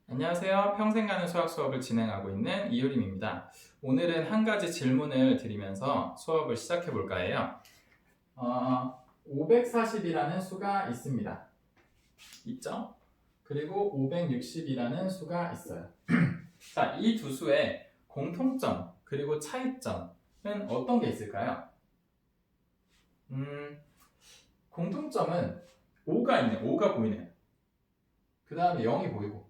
안녕하세요. 평생 가는 수학 수업을 진행하고 있는 이효림입니다. 오늘은 한 가지 질문을 드리면서 수업을 시작해 볼까 해요. 540이라는 수가 있습니다. 있죠? 그리고 560이라는 수가 있어요. 자, 이 두 수의 공통점 그리고 차이점은 어떤 게 있을까요? 공통점은 5가 있네요. 5가 보이네요. 그 다음에 0이 보이고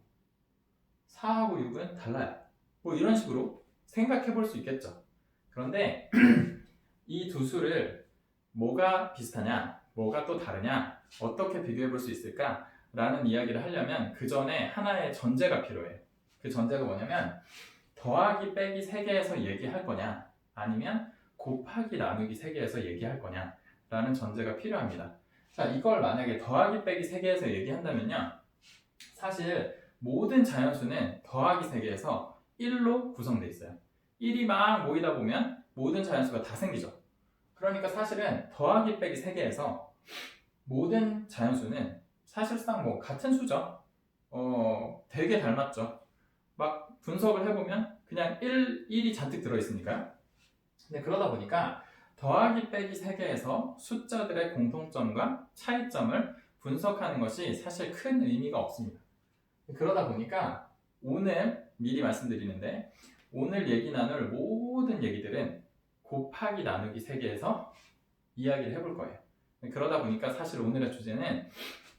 4하고 6은 달라요. 뭐 이런 식으로 생각해 볼 수 있겠죠. 그런데 이 두 수를 뭐가 비슷하냐, 뭐가 또 다르냐, 어떻게 비교해 볼 수 있을까? 라는 이야기를 하려면 그 전에 하나의 전제가 필요해요. 그 전제가 뭐냐면 더하기 빼기 세개에서 얘기할 거냐, 아니면 곱하기 나누기 세개에서 얘기할 거냐 라는 전제가 필요합니다. 자, 이걸 만약에 더하기 빼기 세개에서 얘기한다면요, 사실 모든 자연수는 더하기 세개에서 1로 구성되어 있어요. 1이 막 모이다 보면 모든 자연수가 다 생기죠. 그러니까 사실은 더하기 빼기 세개에서 모든 자연수는 사실상 뭐 같은 수죠. 되게 닮았죠. 막 분석을 해보면 그냥 1이 잔뜩 들어있으니까요. 근데 그러다 보니까 더하기 빼기 세개에서 숫자들의 공통점과 차이점을 분석하는 것이 사실 큰 의미가 없습니다. 그러다 보니까 오늘 미리 말씀드리는데, 오늘 얘기 나눌 모든 얘기들은 곱하기 나누기 세개에서 이야기를 해볼 거예요. 그러다 보니까 사실 오늘의 주제는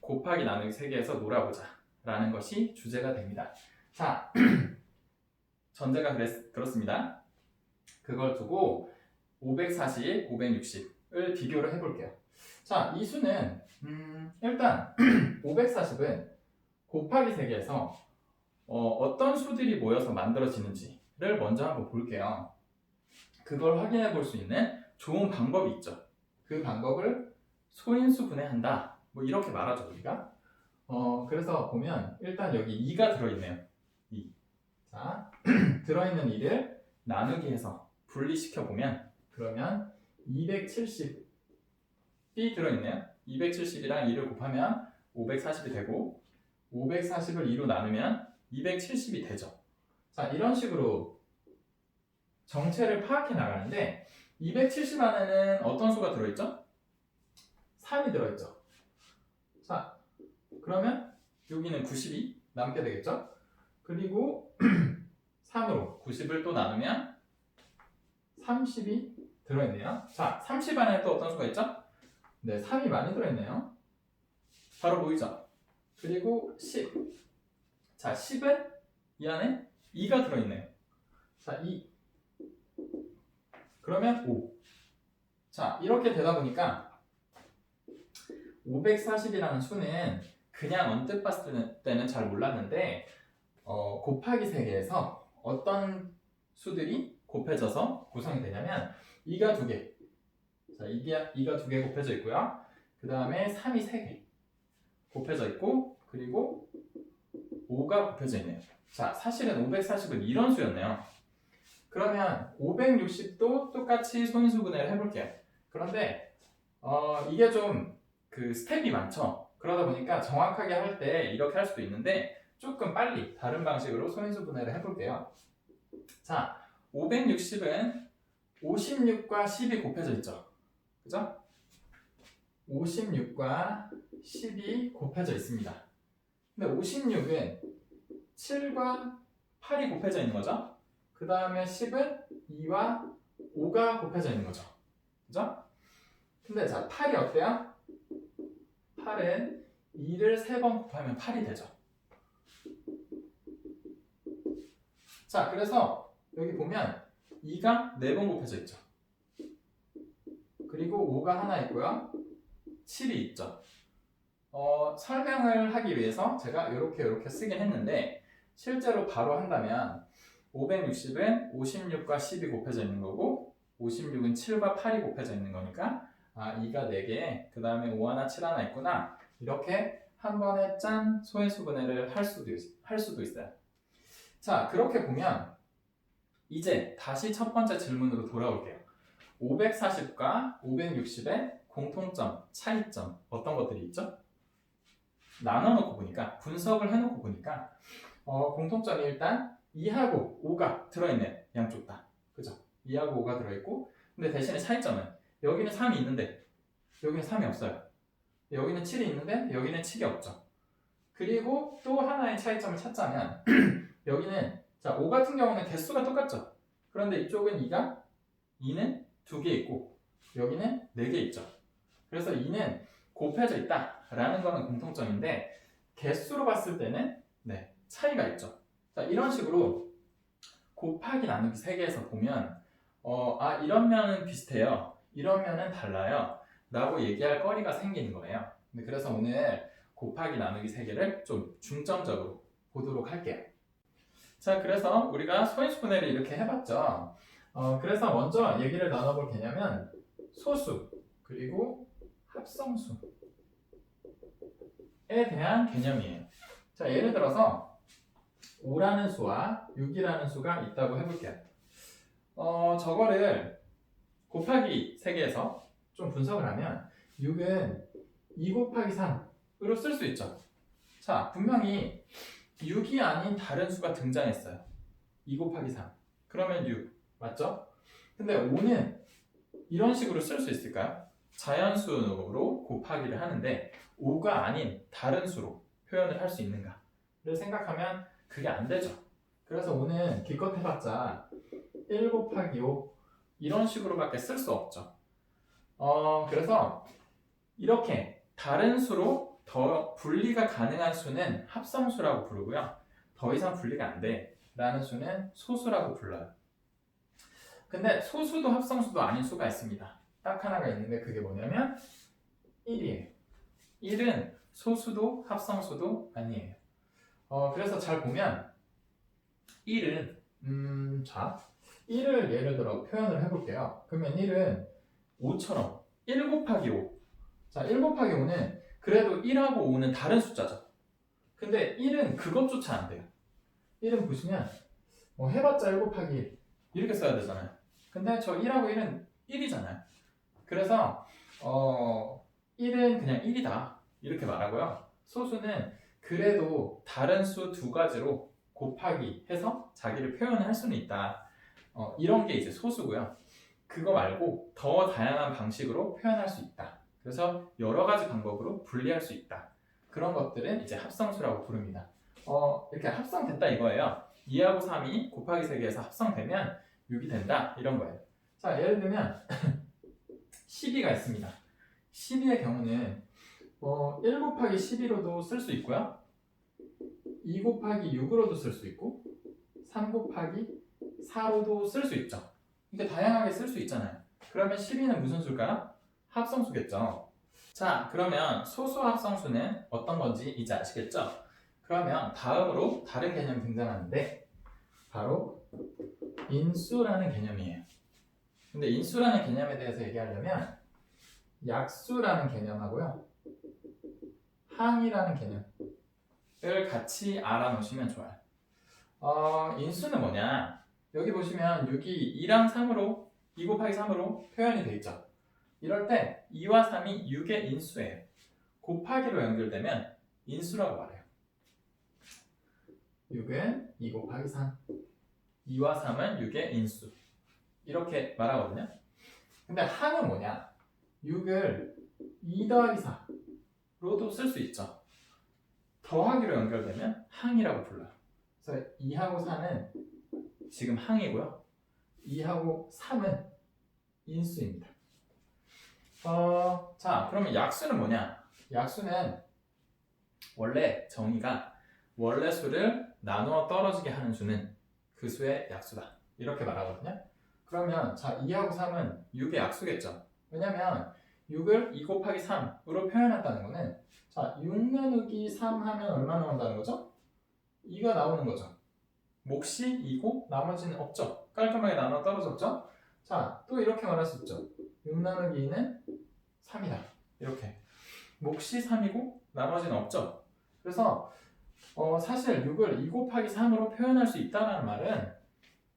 곱하기 나누기 세개에서 놀아보자 라는 것이 주제가 됩니다. 자, 전제가 그렇습니다. 그걸 두고 540, 560을 비교를 해볼게요. 자, 이 수는 일단 540은 곱하기 세개에서 어떤 수들이 모여서 만들어지는지를 먼저 한번 볼게요. 그걸 확인해 볼 수 있는 좋은 방법이 있죠. 그 방법을 소인수 분해한다, 뭐 이렇게 말하죠 우리가. 그래서 보면 일단 여기 2가 들어있네요. 2. 자, 들어있는 2를 나누기 해서 분리시켜 보면, 그러면 270이 들어있네요. 270이랑 2를 곱하면 540이 되고, 540을 2로 나누면 270이 되죠. 자, 이런 식으로 정체를 파악해 나가는데, 270 안에는 어떤 수가 들어있죠? 3이 들어있죠. 자, 그러면 여기는 90이 남게 되겠죠? 그리고 3으로 90을 또 나누면 30이 들어있네요. 자, 30 안에 또 어떤 수가 있죠? 네, 3이 많이 들어있네요. 바로 보이죠? 그리고 10. 자, 10은 이 안에 2가 들어있네요. 자, 2. 그러면 5. 자, 이렇게 되다 보니까 540이라는 수는 그냥 언뜻 봤을 때는 잘 몰랐는데, 곱하기 세개에서 어떤 수들이 곱해져서 구성이 되냐면 2가 2개. 자, 2가 2개 곱해져 있고요. 그 다음에 3이 3개 곱해져 있고, 그리고 5가 곱해져 있네요. 자, 사실은 540은 이런 수였네요. 그러면 560도 똑같이 소인수분해를 해볼게요. 그런데 이게 좀 그 스텝이 많죠. 그러다 보니까 정확하게 할 때 이렇게 할 수도 있는데, 조금 빨리 다른 방식으로 소인수분해를 해볼게요. 자, 560은 56과 10이 곱해져 있죠. 그죠? 56과 10이 곱해져 있습니다. 근데 56은 7과 8이 곱해져 있는 거죠. 그 다음에 10은 2와 5가 곱해져 있는 거죠. 그죠? 근데 자, 8이 어때요? 8은 2를 3번 곱하면 8이 되죠. 자, 그래서 여기 보면 2가 4번 곱해져 있죠. 그리고 5가 하나 있고요. 7이 있죠. 설명을 하기 위해서 제가 이렇게 쓰긴 했는데, 실제로 바로 한다면 560은 56과 10이 곱해져 있는 거고, 56은 7과 8이 곱해져 있는 거니까 2가 4개, 그 다음에 5 하나 7 하나 있구나, 이렇게 한 번에 짠 소인수분해를 할 수도 있어요. 자, 그렇게 보면 이제 다시 첫 번째 질문으로 돌아올게요. 540과 560의 공통점, 차이점, 어떤 것들이 있죠? 나눠놓고 보니까, 분석을 해놓고 보니까 공통점이 일단 2하고 5가 들어있네. 양쪽 다. 그죠? 2하고 5가 들어있고 근데 대신에 차이점은 여기는 3이 있는데 여기는 3이 없어요. 여기는 7이 있는데 여기는 7이 없죠. 그리고 또 하나의 차이점을 찾자면 여기는 자, 5 같은 경우는 개수가 똑같죠. 그런데 이쪽은 2는 2개 있고 여기는 4개 있죠. 그래서 2는 곱해져 있다라는 거는 공통점인데 개수로 봤을 때는 네, 차이가 있죠. 자, 이런 식으로 곱하기 나누기 3개에서 보면 이런 면은 비슷해요. 이런 면은 달라요. 라고 얘기할 거리가 생기는 거예요. 그래서 오늘 곱하기 나누기 3개를 좀 중점적으로 보도록 할게요. 자, 그래서 우리가 소인수분해를 이렇게 해봤죠. 그래서 먼저 얘기를 나눠볼 개념은 소수 그리고 합성수에 대한 개념이에요. 자, 예를 들어서 5라는 수와 6이라는 수가 있다고 해볼게요. 저거를 곱하기 3개에서 좀 분석을 하면 6은 2 곱하기 3으로 쓸 수 있죠. 자, 분명히 6이 아닌 다른 수가 등장했어요. 2 곱하기 3. 그러면 6. 맞죠? 근데 5는 이런 식으로 쓸 수 있을까요? 자연수로 곱하기를 하는데 5가 아닌 다른 수로 표현을 할 수 있는가를 생각하면 그게 안 되죠. 그래서 5는 기껏 해봤자 1 곱하기 5 이런 식으로밖에 쓸 수 없죠. 그래서 이렇게 다른 수로 더 분리가 가능한 수는 합성수라고 부르고요. 더 이상 분리가 안 돼 라는 수는 소수라고 불러요. 근데 소수도 합성수도 아닌 수가 있습니다. 딱 하나가 있는데 그게 뭐냐면 1이에요. 1은 소수도 합성수도 아니에요. 그래서 잘 보면 1은 자 1을 예를 들어 표현을 해볼게요. 그러면 1은 5처럼 1 곱하기 5. 자, 1 곱하기 5는 그래도 1하고 5는 다른 숫자죠. 근데 1은 그것조차 안 돼요. 1은 보시면 뭐 해봤자 1 곱하기 1 이렇게 써야 되잖아요. 근데 저 1하고 1은 1이잖아요. 그래서 1은 그냥 1이다 이렇게 말하고요. 소수는 그래도 다른 수 두 가지로 곱하기 해서 자기를 표현할 수는 있다. 이런 게 이제 소수고요. 그거 말고 더 다양한 방식으로 표현할 수 있다. 그래서 여러 가지 방법으로 분리할 수 있다. 그런 것들은 이제 합성수라고 부릅니다. 이렇게 합성됐다 이거예요. 2하고 3이 곱하기 3개에서 합성되면 6이 된다 이런 거예요. 자, 예를 들면 12가 있습니다. 12의 경우는 1 곱하기 12로도 쓸 수 있고요. 2 곱하기 6으로도 쓸 수 있고 3 곱하기 4로도 쓸 수 있죠. 이게 다양하게 쓸 수 있잖아요. 그러면 12는 무슨 수일까요? 합성수겠죠. 자, 그러면 소수 합성수는 어떤 건지 이제 아시겠죠? 그러면 다음으로 다른 개념이 등장하는데 바로 인수라는 개념이에요. 근데 인수라는 개념에 대해서 얘기하려면 약수라는 개념하고요. 항이라는 개념을 같이 알아놓으시면 좋아요. 인수는 뭐냐? 여기 보시면 6이 2랑 3으로 2 곱하기 3으로 표현이 돼 있죠. 이럴 때 2와 3이 6의 인수예요. 곱하기로 연결되면 인수라고 말해요. 6은 2 곱하기 3 2와 3은 6의 인수 이렇게 말하거든요. 근데 항은 뭐냐? 6을 2 더하기 4로도 쓸 수 있죠. 더하기로 연결되면 항이라고 불러요. 그래서 2하고 4는 지금 항이고요. 2하고 3은 인수입니다. 자, 그러면 약수는 뭐냐? 약수는 원래 정의가 원래 수를 나누어 떨어지게 하는 수는 그 수의 약수다. 이렇게 말하거든요. 그러면 자, 2하고 3은 6의 약수겠죠. 왜냐면 6을 2 곱하기 3으로 표현했다는 거는 자, 6 나누기 3 하면 얼마 나온다는 거죠? 2가 나오는 거죠. 몫이 2고 나머지는 없죠. 깔끔하게 나눠 떨어졌죠? 자, 또 이렇게 말할 수 있죠. 6 나누기 2는 3이다. 이렇게. 몫이 3이고 나머지는 없죠. 그래서 사실 6을 2 곱하기 3으로 표현할 수 있다는 말은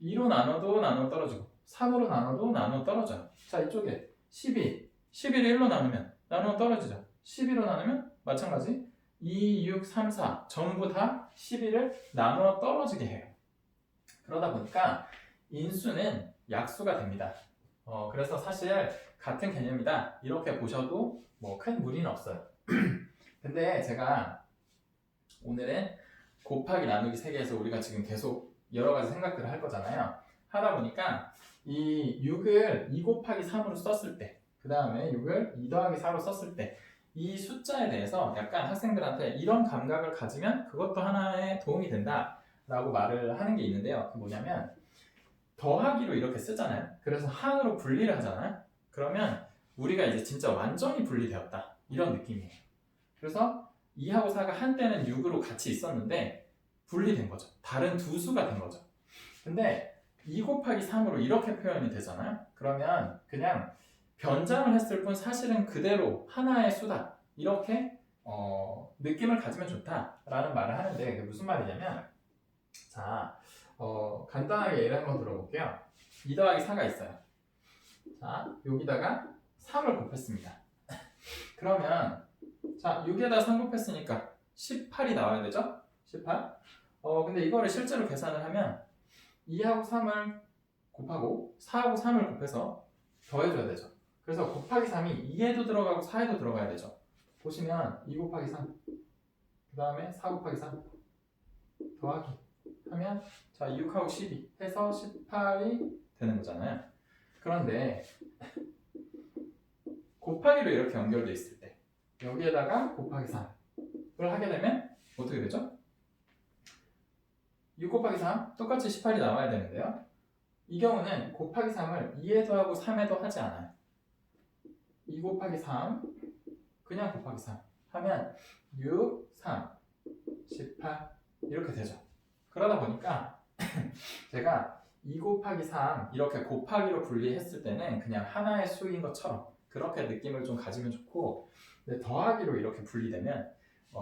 2로 나눠도 나눠 떨어지고 3으로 나눠도 나눠 떨어져요. 자, 이쪽에 11. 11을 1로 나누면 나눠 떨어지죠. 12로 나누면 마찬가지 2, 6, 3, 4 전부 다 12를 나누어 떨어지게 해요. 그러다 보니까 인수는 약수가 됩니다. 그래서 사실 같은 개념이다 이렇게 보셔도 뭐 큰 무리는 없어요. 근데 제가 오늘은 곱하기 나누기 세계에서 우리가 지금 계속 여러 가지 생각들을 할 거잖아요. 하다 보니까 이 6을 2 곱하기 3으로 썼을 때, 그 다음에 6을 2 더하기 4로 썼을 때, 이 숫자에 대해서 약간 학생들한테 이런 감각을 가지면 그것도 하나의 도움이 된다 라고 말을 하는 게 있는데요. 그게 뭐냐면 더하기로 이렇게 쓰잖아요. 그래서 항으로 분리를 하잖아요. 그러면 우리가 이제 진짜 완전히 분리되었다 이런 느낌이에요. 그래서 2하고 4가 한때는 6으로 같이 있었는데 분리된 거죠. 다른 두 수가 된 거죠. 근데 2 곱하기 3으로 이렇게 표현이 되잖아요. 그러면 그냥 변장을 했을 뿐 사실은 그대로 하나의 수다 이렇게 느낌을 가지면 좋다라는 말을 하는데 그게 무슨 말이냐면 자 간단하게 예를 한번 들어볼게요. 2 더하기 4가 있어요. 자 여기다가 3을 곱했습니다. 그러면 자 6에다 3 곱했으니까 18이 나와야 되죠? 18. 근데 이거를 실제로 계산을 하면 2하고 3을 곱하고 4하고 3을 곱해서 더해줘야 되죠. 그래서 곱하기 3이 2에도 들어가고 4에도 들어가야 되죠. 보시면 2 곱하기 3, 그 다음에 4 곱하기 3 더하기 하면 자 6하고 12 해서 18이 되는 거잖아요. 그런데 곱하기로 이렇게 연결돼 있을 때 여기에다가 곱하기 3을 하게 되면 어떻게 되죠? 6 곱하기 3 똑같이 18이 나와야 되는데요. 이 경우는 곱하기 3을 2에도 하고 3에도 하지 않아요. 2 곱하기 3 그냥 곱하기 3 하면 6, 3, 18 이렇게 되죠. 그러다 보니까 제가 2 곱하기 3 이렇게 곱하기로 분리했을 때는 그냥 하나의 수인 것처럼 그렇게 느낌을 좀 가지면 좋고 근데 더하기로 이렇게 분리되면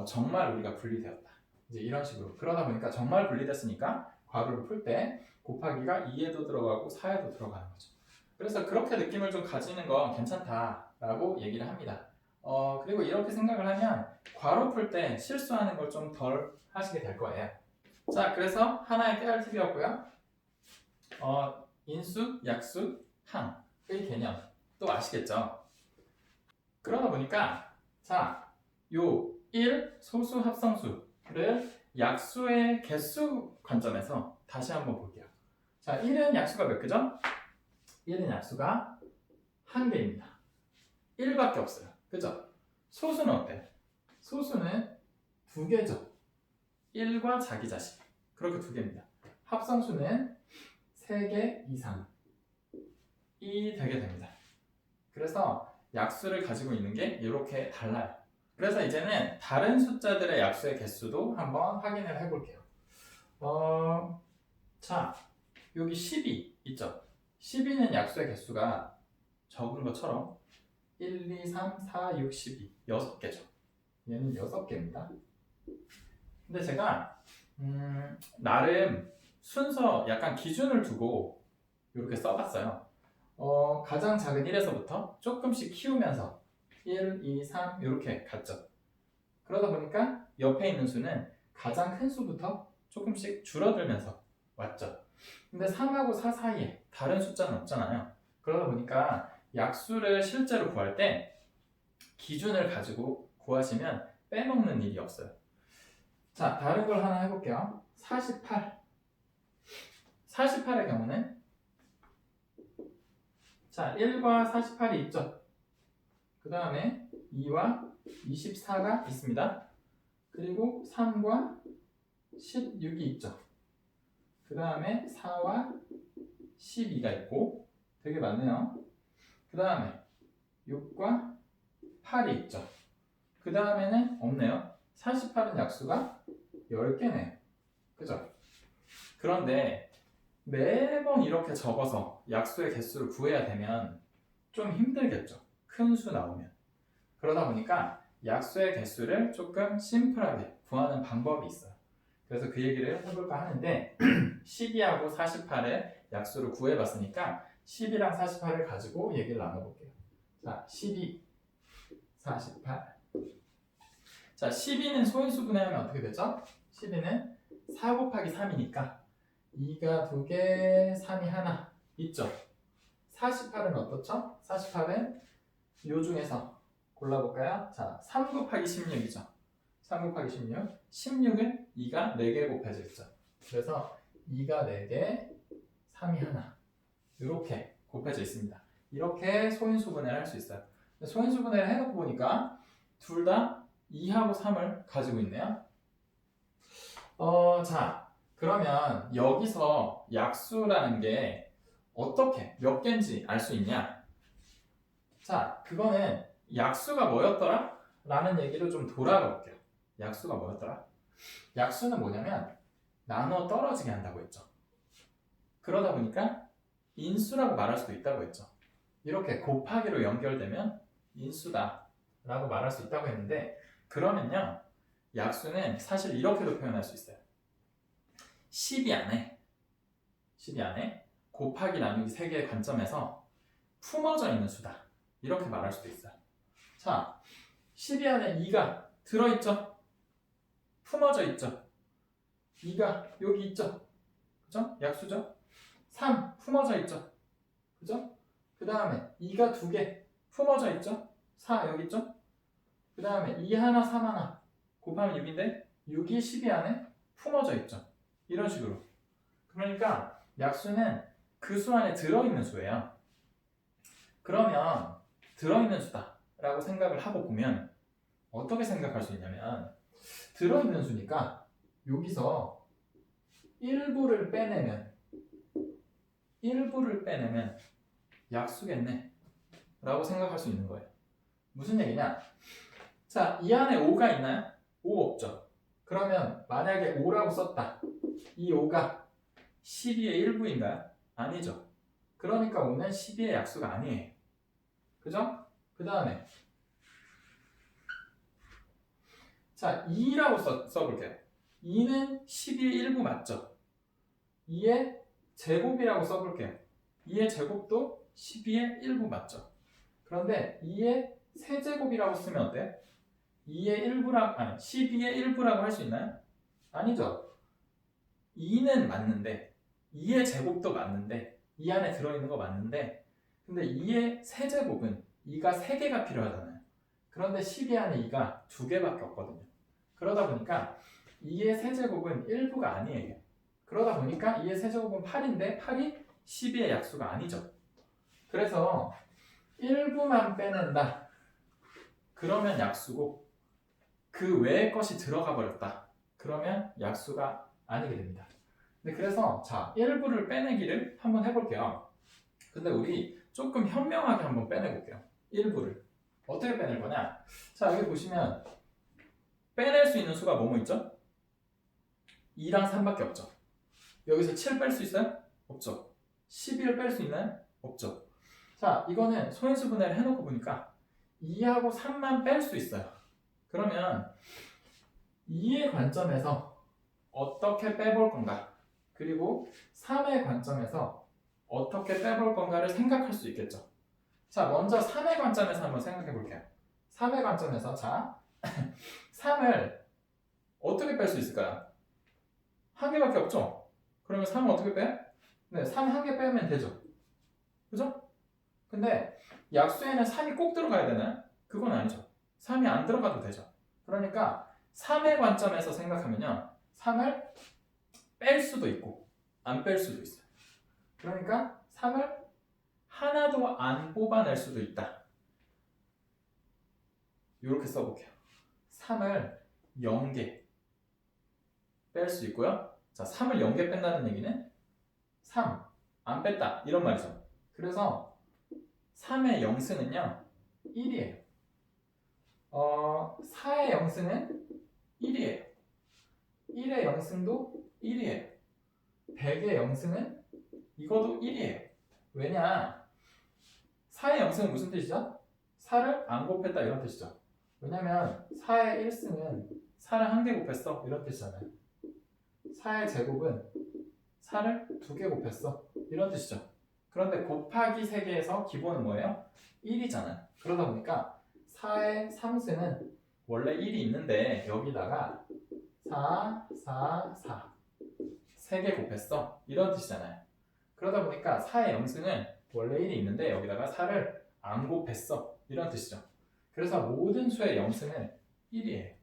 정말 우리가 분리되었다. 이제 이런 식으로 그러다 보니까 정말 분리됐으니까 괄호를 풀 때 곱하기가 2에도 들어가고 4에도 들어가는 거죠. 그래서 그렇게 느낌을 좀 가지는 건 괜찮다라고 얘기를 합니다. 그리고 이렇게 생각을 하면 괄호 풀 때 실수하는 걸 좀 덜 하시게 될 거예요. 자, 그래서 하나의 깨알팁이었고요. 인수, 약수, 항의 개념 또 아시겠죠? 그러다 보니까 자, 요 1 소수 합성수를 약수의 개수 관점에서 다시 한번 볼게요. 자, 1은 약수가 몇 개죠? 1은 약수가 한 개입니다. 1밖에 없어요. 그죠? 소수는 어때요? 소수는 두 개죠. 1과 자기 자식. 그렇게 두 개입니다. 합성수는 3개 이상이 되게 됩니다. 그래서 약수를 가지고 있는 게 이렇게 달라요. 그래서 이제는 다른 숫자들의 약수의 개수도 한번 확인을 해볼게요. 자, 여기 12 있죠? 12는 약수의 개수가 적은 것처럼 1, 2, 3, 4, 6, 12 6개죠. 얘는 6개입니다. 근데 제가 나름 순서 약간 기준을 두고 이렇게 써봤어요. 가장 작은 1에서부터 조금씩 키우면서 1, 2, 3 이렇게 갔죠. 그러다 보니까 옆에 있는 수는 가장 큰 수부터 조금씩 줄어들면서 왔죠. 근데 3하고 4 사이에 다른 숫자는 없잖아요. 그러다 보니까 약수를 실제로 구할 때 기준을 가지고 구하시면 빼먹는 일이 없어요. 자, 다른 걸 하나 해볼게요. 48. 48의 경우는 자, 1과 48이 있죠. 그 다음에 2와 24가 있습니다. 그리고 3과 16이 있죠. 그 다음에 4와 12가 있고 되게 많네요. 그 다음에 6과 8이 있죠. 그 다음에는 없네요. 48은 약수가 10개네요. 그죠? 그런데 매번 이렇게 적어서 약수의 개수를 구해야 되면 좀 힘들겠죠. 큰 수 나오면. 그러다 보니까 약수의 개수를 조금 심플하게 구하는 방법이 있어요. 그래서 그 얘기를 해볼까 하는데 12하고 48의 약수를 구해봤으니까 10이랑 48을 가지고 얘기를 나눠볼게요. 자, 12, 48. 자, 12는 소인수 분해하면 어떻게 되죠? 12는 4 곱하기 3이니까 2가 2개, 3이 하나 있죠? 48은 어떻죠? 48은 요 중에서 골라볼까요? 자, 3 곱하기 16이죠. 3 곱하기 16. 16은 2가 4개 곱해져 있죠. 그래서 2가 4개, 3이 하나. 이렇게 곱해져 있습니다. 이렇게 소인수 분해를 할 수 있어요. 소인수 분해를 해놓고 보니까 둘 다 2하고 3을 가지고 있네요. 자, 그러면 여기서 약수라는 게 어떻게 몇 개인지 알 수 있냐? 자, 그거는 약수가 뭐였더라? 라는 얘기를 좀 돌아가 볼게요. 약수가 뭐였더라? 약수는 뭐냐면 나눠 떨어지게 한다고 했죠. 그러다 보니까 인수라고 말할 수도 있다고 했죠. 이렇게 곱하기로 연결되면 인수다 라고 말할 수 있다고 했는데, 그러면요, 약수는 사실 이렇게도 표현할 수 있어요. 12 안에 곱하기 나누기 3개의 관점에서 품어져 있는 수다, 이렇게 말할 수도 있어요. 자, 12 안에 2가 들어있죠? 품어져 있죠? 2가 여기 있죠? 그죠? 약수죠? 3 품어져 있죠? 그죠? 그 다음에 2가 2개 품어져 있죠? 4 여기 있죠? 그 다음에 2 하나 3 하나 곱하면 6인데 6이 12 안에 품어져 있죠? 이런 식으로. 그러니까 약수는 그 수 안에 들어있는 수예요. 그러면 들어있는 수다 라고 생각을 하고 보면 어떻게 생각할 수 있냐면, 들어있는 수니까 여기서 일부를 빼내면 약수겠네 라고 생각할 수 있는 거예요. 무슨 얘기냐? 자, 이 안에 5가 있나요? 5 없죠. 그러면 만약에 5라고 썼다. 이 5가 12의 일부인가요? 아니죠. 그러니까 5는 12의 약수가 아니에요. 그죠? 그 다음에 자, 2라고 써볼게요. 2는 12의 일부 맞죠? 2의 제곱이라고 써볼게요. 2의 제곱도 12의 일부 맞죠? 그런데 2의 세제곱이라고 쓰면 어때요? 12의 일부라고 할 수 있나요? 아니죠. 2는 맞는데 2의 제곱도 맞는데 2 안에 들어있는 거 맞는데, 근데 2의 세제곱은 2가 3개가 필요하잖아요. 그런데 12 안에 2가 2개밖에 없거든요. 그러다 보니까 2의 세제곱은 일부가 아니에요. 그러다 보니까 2의 세제곱은 8인데 8이 12의 약수가 아니죠. 그래서 일부만 빼낸다. 그러면 약수고, 그 외의 것이 들어가 버렸다. 그러면 약수가 아니게 됩니다. 네, 그래서 자, 일부를 빼내기를 한번 해볼게요. 근데 우리 조금 현명하게 한번 빼내볼게요. 일부를 어떻게 빼낼 거냐? 자, 여기 보시면 빼낼 수 있는 수가 뭐뭐 있죠? 2랑 3밖에 없죠. 여기서 7 뺄 수 있어요? 없죠. 11 뺄 수 있나요? 없죠. 자, 이거는 소인수 분해를 해놓고 보니까 2하고 3만 뺄 수 있어요. 그러면 2의 관점에서 어떻게 빼볼 건가, 그리고 3의 관점에서 어떻게 빼볼 건가를 생각할 수 있겠죠. 자, 먼저 3의 관점에서 한번 생각해 볼게요. 3의 관점에서, 자, 3을 어떻게 뺄 수 있을까요? 한 개밖에 없죠? 그러면 3을 어떻게 빼요? 네, 3 한 개 빼면 되죠. 그죠? 근데 약수에는 3이 꼭 들어가야 되나요? 그건 아니죠. 3이 안 들어가도 되죠. 그러니까 3의 관점에서 생각하면요, 3을 뺄 수도 있고 안 뺄 수도 있어요. 그러니까 3을 하나도 안 뽑아낼 수도 있다. 이렇게 써볼게요. 3을 0개 뺄 수 있고요. 자, 3을 0개 뺀다는 얘기는 3 안 뺐다 이런 말이죠. 그래서 3의 영수는요 1이에요. 4의 영수는 1이에요. 1의 영승도 1이에요. 100의 영승은 이것도 1이에요. 왜냐? 4의 영승은 무슨 뜻이죠? 4를 안 곱했다 이런 뜻이죠. 왜냐면 4의 1승은 4를 한 개 곱했어 이런 뜻이잖아요. 4의 제곱은 4를 2개 곱했어 이런 뜻이죠. 그런데 곱하기 3개에서 기본은 뭐예요? 1이잖아요. 그러다 보니까 4의 3승은 원래 1이 있는데 여기다가 4, 4, 4 3개 곱했어. 이런 뜻이잖아요. 그러다 보니까 4의 영승은 원래 1이 있는데 여기다가 4를 안 곱했어. 이런 뜻이죠. 그래서 모든 수의 영승은 1이에요.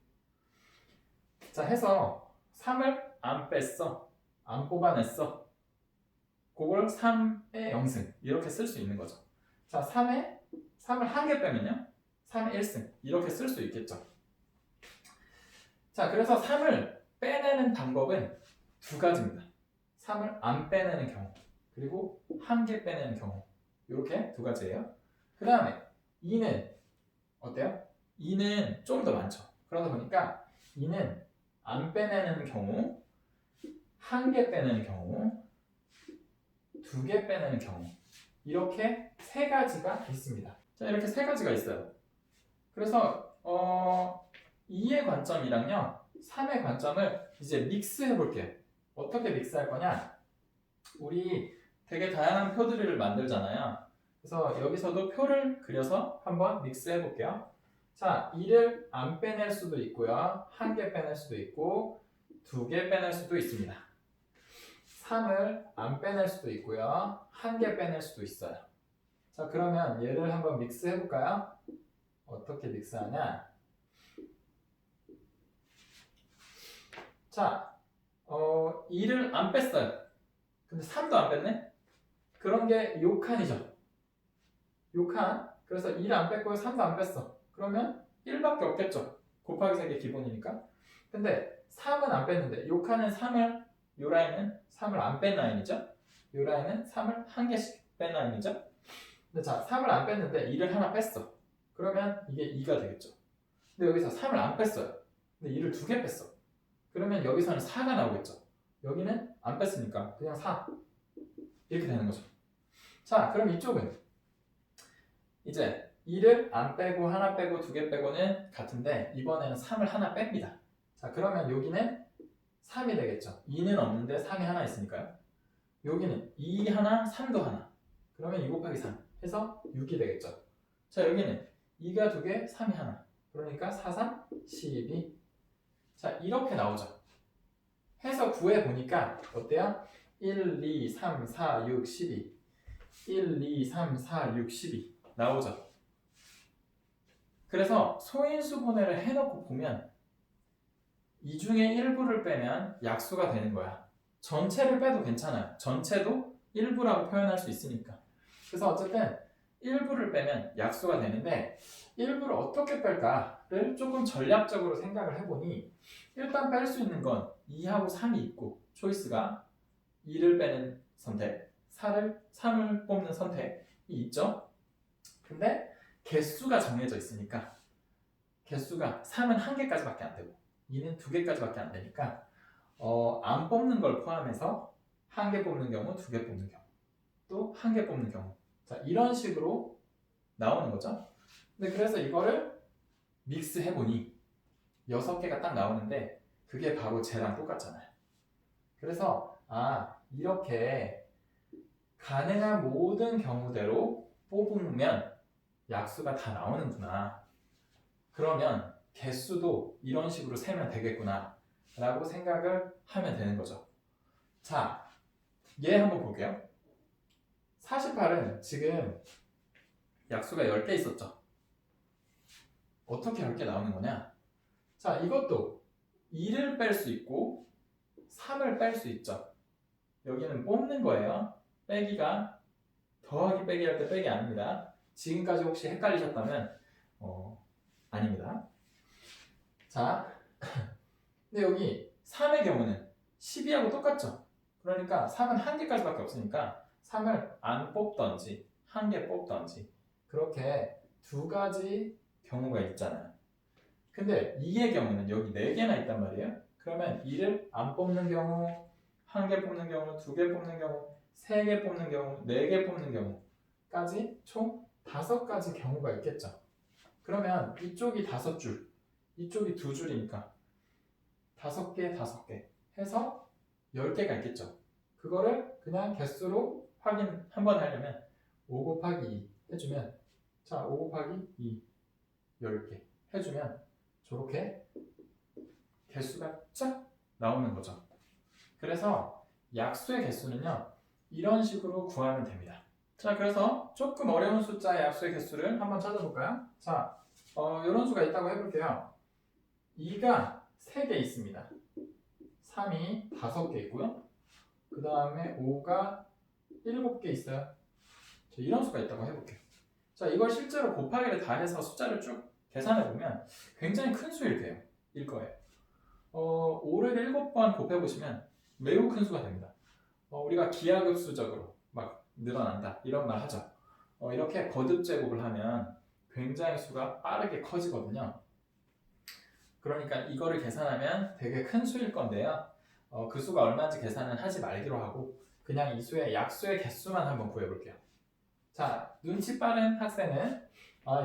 자, 해서 3을 안 뺐어. 안 뽑아냈어. 그걸 3의 영승 이렇게 쓸 수 있는 거죠. 자, 3을 한 개 빼면요. 3의 1승 이렇게 쓸 수 있겠죠. 자, 그래서 3을 빼내는 방법은 두 가지입니다. 3을 안 빼내는 경우 그리고 한 개 빼내는 경우 이렇게 두 가지예요. 그 다음에 2는 어때요? 2는 좀 더 많죠. 그러다 보니까 2는 안 빼내는 경우, 한 개 빼내는 경우, 두 개 빼내는 경우 이렇게 세 가지가 있습니다. 자, 이렇게 세 가지가 있어요. 그래서 2의 관점이랑요 3의 관점을 이제 믹스해 볼게요. 어떻게 믹스할 거냐? 우리 되게 다양한 표들을 만들잖아요. 그래서 여기서도 표를 그려서 한번 믹스해 볼게요. 자, 2를 안 빼낼 수도 있고요. 한 개 빼낼 수도 있고 두 개 빼낼 수도 있습니다. 3을 안 빼낼 수도 있고요. 한 개 빼낼 수도 있어요. 자, 그러면 얘를 한번 믹스해 볼까요? 어떻게 믹스하냐? 자, 2를 안 뺐어요. 근데 3도 안 뺐네? 그런 게 요칸이죠. 요칸. 그래서 2를 안 뺐고요. 3도 안 뺐어. 그러면 1밖에 없겠죠. 곱하기 3개 기본이니까. 근데 3은 안 뺐는데 요칸은 3을 요 라인은 3을 안 뺀 라인이죠. 요 라인은 3을 한 개씩 뺀 라인이죠. 근데 자, 3을 안 뺐는데 2를 하나 뺐어. 그러면 이게 2가 되겠죠. 근데 여기서 3을 안 뺐어요. 근데 2를 두 개 뺐어. 그러면 여기서는 4가 나오겠죠. 여기는 안 뺐으니까 그냥 4 이렇게 되는 거죠. 자, 그럼 이쪽은 이제 2를 안 빼고 하나 빼고 두 개 빼고는 같은데 이번에는 3을 하나 뺍니다. 자, 그러면 여기는 3이 되겠죠. 2는 없는데 3이 하나 있으니까요. 여기는 2 하나, 3도 하나. 그러면 2 곱하기 3 해서 6이 되겠죠. 자, 여기는 2가 두 개, 3이 하나. 그러니까 4, 3, 12. 자, 이렇게 나오죠. 해서 구해보니까 어때요? 1, 2, 3, 4, 6, 12 1, 2, 3, 4, 6, 12 나오죠. 그래서 소인수분해를 해놓고 보면 이 중에 일부를 빼면 약수가 되는 거야. 전체를 빼도 괜찮아요. 전체도 일부라고 표현할 수 있으니까. 그래서 어쨌든 일부를 빼면 약수가 되는데 일부를 어떻게 뺄까를 조금 전략적으로 생각을 해보니 일단 뺄 수 있는 건 2하고 3이 있고 초이스가 2를 빼는 선택, 3을 뽑는 선택이 있죠. 근데 개수가 정해져 있으니까 개수가 3은 한 개까지밖에 안 되고 2는 두 개까지밖에 안 되니까 안 뽑는 걸 포함해서 한 개 뽑는 경우, 두 개 뽑는 경우, 또 한 개 뽑는 경우. 자, 이런 식으로 나오는 거죠. 근데 그래서 이거를 믹스해 보니 6개가 딱 나오는데 그게 바로 쟤랑 똑같잖아요. 그래서 이렇게 가능한 모든 경우대로 뽑으면 약수가 다 나오는구나. 그러면 개수도 이런 식으로 세면 되겠구나 라고 생각을 하면 되는 거죠. 자, 얘 한번 볼게요. 48은 지금 약수가 10개 있었죠. 어떻게 10개 나오는 거냐? 자, 이것도 2를 뺄 수 있고 3을 뺄 수 있죠. 여기는 뽑는 거예요. 빼기가 더하기 빼기 할 때 빼기 아닙니다. 지금까지 혹시 헷갈리셨다면 아닙니다. 자, 근데 여기 3의 경우는 12하고 똑같죠. 그러니까 3은 한 개까지밖에 없으니까 3을 안 뽑던지 한 개 뽑던지 그렇게 두 가지 경우가 있잖아요. 근데 2의 경우는 여기 4개나 있단 말이에요. 그러면 2를 안 뽑는 경우, 한 개 뽑는 경우, 두 개 뽑는 경우, 3개 뽑는 경우, 4개 뽑는 경우까지 총 5가지 경우가 있겠죠. 그러면 이쪽이 5줄, 이쪽이 2줄이니까 5개, 5개 해서 10개가 있겠죠. 그거를 그냥 개수로 확인 한번 하려면 5 곱하기 2 해주면 자, 5 곱하기 2 10개 해주면 저렇게 개수가 쫙 나오는 거죠. 그래서 약수의 개수는요, 이런 식으로 구하면 됩니다. 자, 그래서 조금 어려운 숫자의 약수의 개수를 한번 찾아볼까요? 자, 이런 수가 있다고 해볼게요. 2가 3개 있습니다. 3이 5개 있고요. 그 다음에 5가 7개 있어요. 자, 이런 수가 있다고 해볼게요. 자, 이걸 실제로 곱하기를 다 해서 숫자를 쭉 계산해보면 굉장히 큰 수일 거예요. 5를 7번 곱해보시면 매우 큰 수가 됩니다. 우리가 기하급수적으로 막 늘어난다 이런 말 하죠. 이렇게 거듭 제곱을 하면 굉장히 수가 빠르게 커지거든요. 그러니까 이거를 계산하면 되게 큰 수일 건데요. 그 수가 얼마인지 계산은 하지 말기로 하고 그냥 이 수의 약수의 개수만 한번 구해볼게요. 자, 눈치 빠른 학생은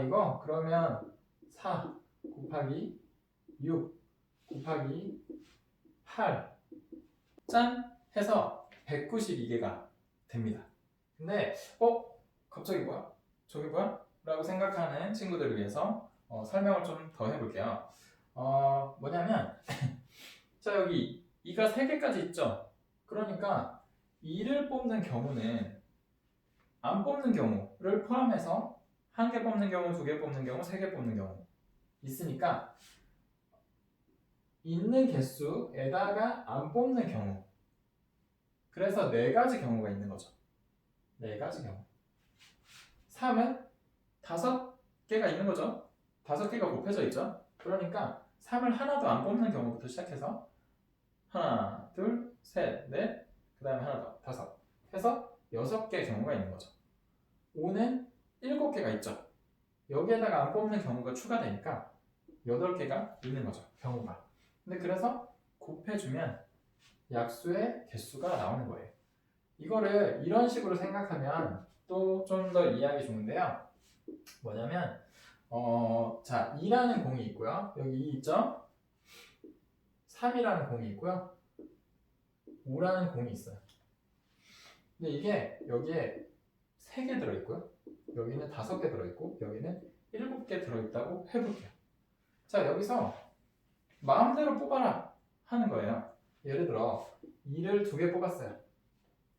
이거 그러면 4 곱하기 6 곱하기 8 짠! 해서 192개가 됩니다. 근데 갑자기 뭐야? 저게 뭐야? 라고 생각하는 친구들을 위해서 설명을 좀 더 해볼게요. 뭐냐면 자, 여기 2가 3개까지 있죠? 그러니까 2를 뽑는 경우는 안 뽑는 경우를 포함해서 1개 뽑는 경우, 2개 뽑는 경우, 3개 뽑는 경우 있으니까 있는 개수에다가 안 뽑는 경우, 그래서 4가지 경우가 있는 거죠. 4가지 경우. 3은 5개가 있는 거죠. 5개가 곱해져 있죠. 그러니까 3을 하나도 안 뽑는 경우부터 시작해서 하나, 둘, 셋, 넷, 그 다음에 하나 더, 5 해서 6개의 경우가 있는 거죠. 5는 7개가 있죠. 여기에다가 안 뽑는 경우가 추가되니까 8개가 있는 거죠. 경우가. 근데 그래서 곱해주면 약수의 개수가 나오는 거예요. 이거를 이런 식으로 생각하면 또 좀 더 이해하기 좋은데요. 뭐냐면 자, 2라는 공이 있고요. 여기 2 있죠? 3이라는 공이 있고요. 5라는 공이 있어요. 근데 이게 여기에 3개 들어있고요. 여기는 5개 들어있고 여기는 7개 들어있다고 해볼게요. 자, 여기서 마음대로 뽑아라 하는 거예요. 예를 들어 2를 2개 뽑았어요.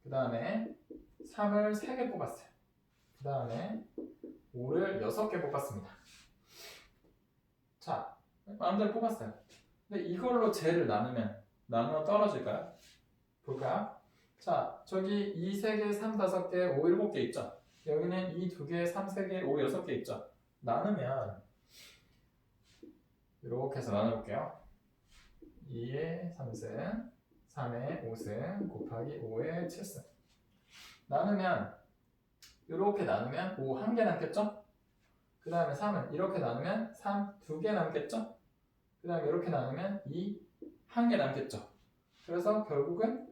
그 다음에 3을 3개 뽑았어요. 그 다음에 5를 6개 뽑았습니다. 자, 마음대로 뽑았어요. 근데 이걸로 쟤를 나누면 나누어 떨어질까요? 볼까요? 자, 저기 2, 3개, 3, 5개, 5, 7개 있죠? 여기는 2, 2개, 3, 3개, 5, 6개 있죠? 나누면 이렇게 해서 나눠볼게요. 2의 3승, 3의 5승 곱하기 5의 7승. 나누면 이렇게 나누면 5 1개 남겠죠? 그 다음에 3은 이렇게 나누면 3 2개 남겠죠? 그 다음에 이렇게 나누면 2 1개 남겠죠? 그래서 결국은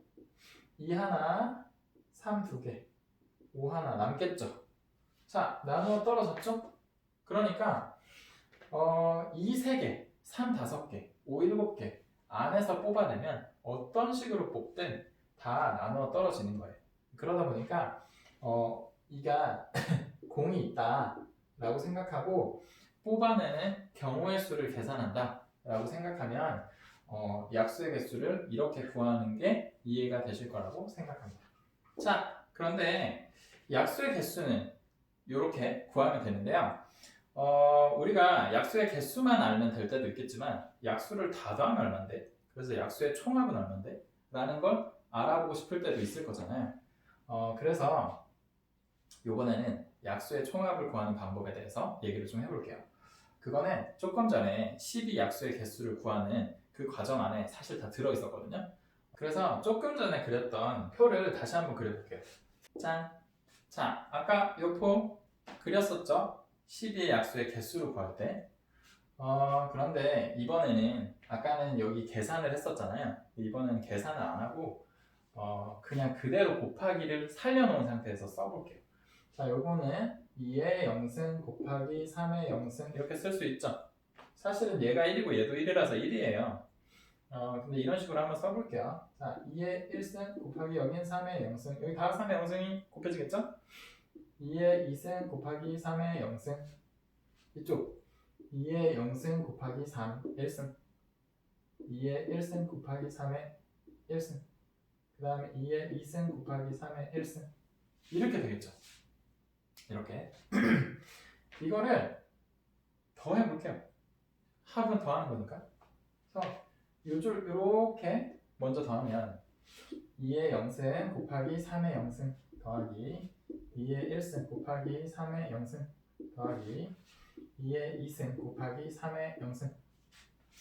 2 하나, 3 2개, 5 하나 남겠죠? 자, 나누어 떨어졌죠? 그러니까 2 3개, 3 5개, 5 7개 안에서 뽑아내면 어떤 식으로 뽑든 다 나누어 떨어지는 거예요. 그러다 보니까 이가 공이 있다 라고 생각하고 뽑아내는 경우의 수를 계산한다 라고 생각하면 약수의 개수를 이렇게 구하는 게 이해가 되실 거라고 생각합니다. 자, 그런데 약수의 개수는 이렇게 구하면 되는데요. 우리가 약수의 개수만 알면 될 때도 있겠지만 약수를 다 더하면 얼만데? 그래서 약수의 총합은 얼만데? 라는 걸 알아보고 싶을 때도 있을 거잖아요. 그래서 이번에는 약수의 총합을 구하는 방법에 대해서 얘기를 좀 해볼게요. 그거는 조금 전에 12약수의 개수를 구하는 그 과정 안에 사실 다 들어있었거든요. 그래서 조금 전에 그렸던 표를 다시 한번 그려볼게요. 짠! 자, 아까 이 표 그렸었죠? 12의 약수의 개수를 구할 때. 그런데 이번에는 아까는 여기 계산을 했었잖아요. 이번에는 계산을 안 하고 그냥 그대로 곱하기를 살려놓은 상태에서 써볼게요. 자, 요거는 2의 0승 곱하기 3의 0승 이렇게 쓸 수 있죠. 사실은 얘가 1이고 얘도 1이라서 1이에요. 근데 이런 식으로 한번 써볼게요. 자, 2의 1승 곱하기 여긴 3의 0승 여기 다 3의 0승이 곱해지겠죠? 2의 2승 곱하기 3의 0승 이쪽 2의 0승 곱하기 3 1승 2의 1승 곱하기 3의 1승 그 다음에 2의 2승 곱하기 3의 1승 이렇게 되겠죠. 이렇게 이거를 더해볼게요. 합은 더하는 거니까. 그래서 요렇게 먼저 더하면 2의 0승 곱하기 3의 0승 더하기 2의 1승 곱하기 3의 0승 더하기 2의 2승 곱하기 3의 0승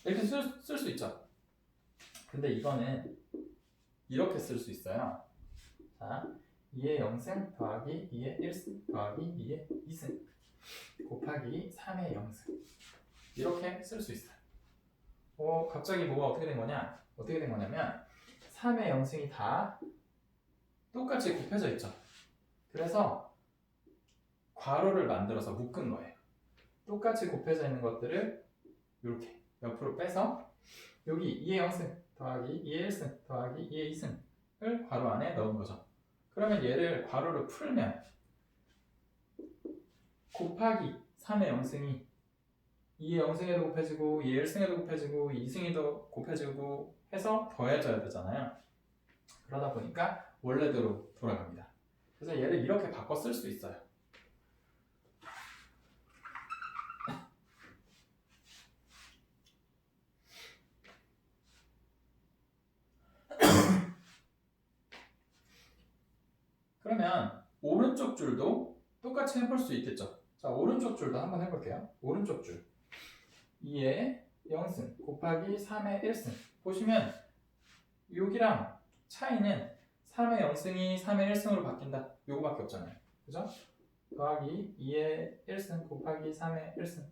이렇게 쓸 수 있죠. 근데 이거는 이렇게 쓸 수 있어요. 자, 2의 0승 더하기 2의 1승 더하기 2의 2승 곱하기 3의 0승 이렇게 쓸 수 있어요. 갑자기 뭐가 어떻게 된 거냐? 어떻게 된 거냐면 3의 0승이 다 똑같이 곱해져 있죠. 그래서 괄호를 만들어서 묶은 거예요. 똑같이 곱해져 있는 것들을 이렇게 옆으로 빼서 여기 2의 0승 더하기 2의 1승 더하기 2의 2승을 괄호 안에 넣은 거죠. 그러면 얘를 괄호를 풀면 곱하기 3의 0승이 2의 0승에도 곱해지고 2의 1승에도 곱해지고 2승에도 곱해지고 해서 더해져야 되잖아요. 그러다 보니까 원래대로 돌아갑니다. 그래서 얘를 이렇게 바꿔 쓸 수 있어요. 그러면 오른쪽 줄도 똑같이 해볼 수 있겠죠. 자, 오른쪽 줄도 한번 해볼게요. 오른쪽 줄 2의 0승 곱하기 3의 1승 보시면 여기랑 차이는 3의 0승이 3의 1승으로 바뀐다. 요거밖에 없잖아요. 그죠? 더하기 2의 1승 곱하기 3의 1승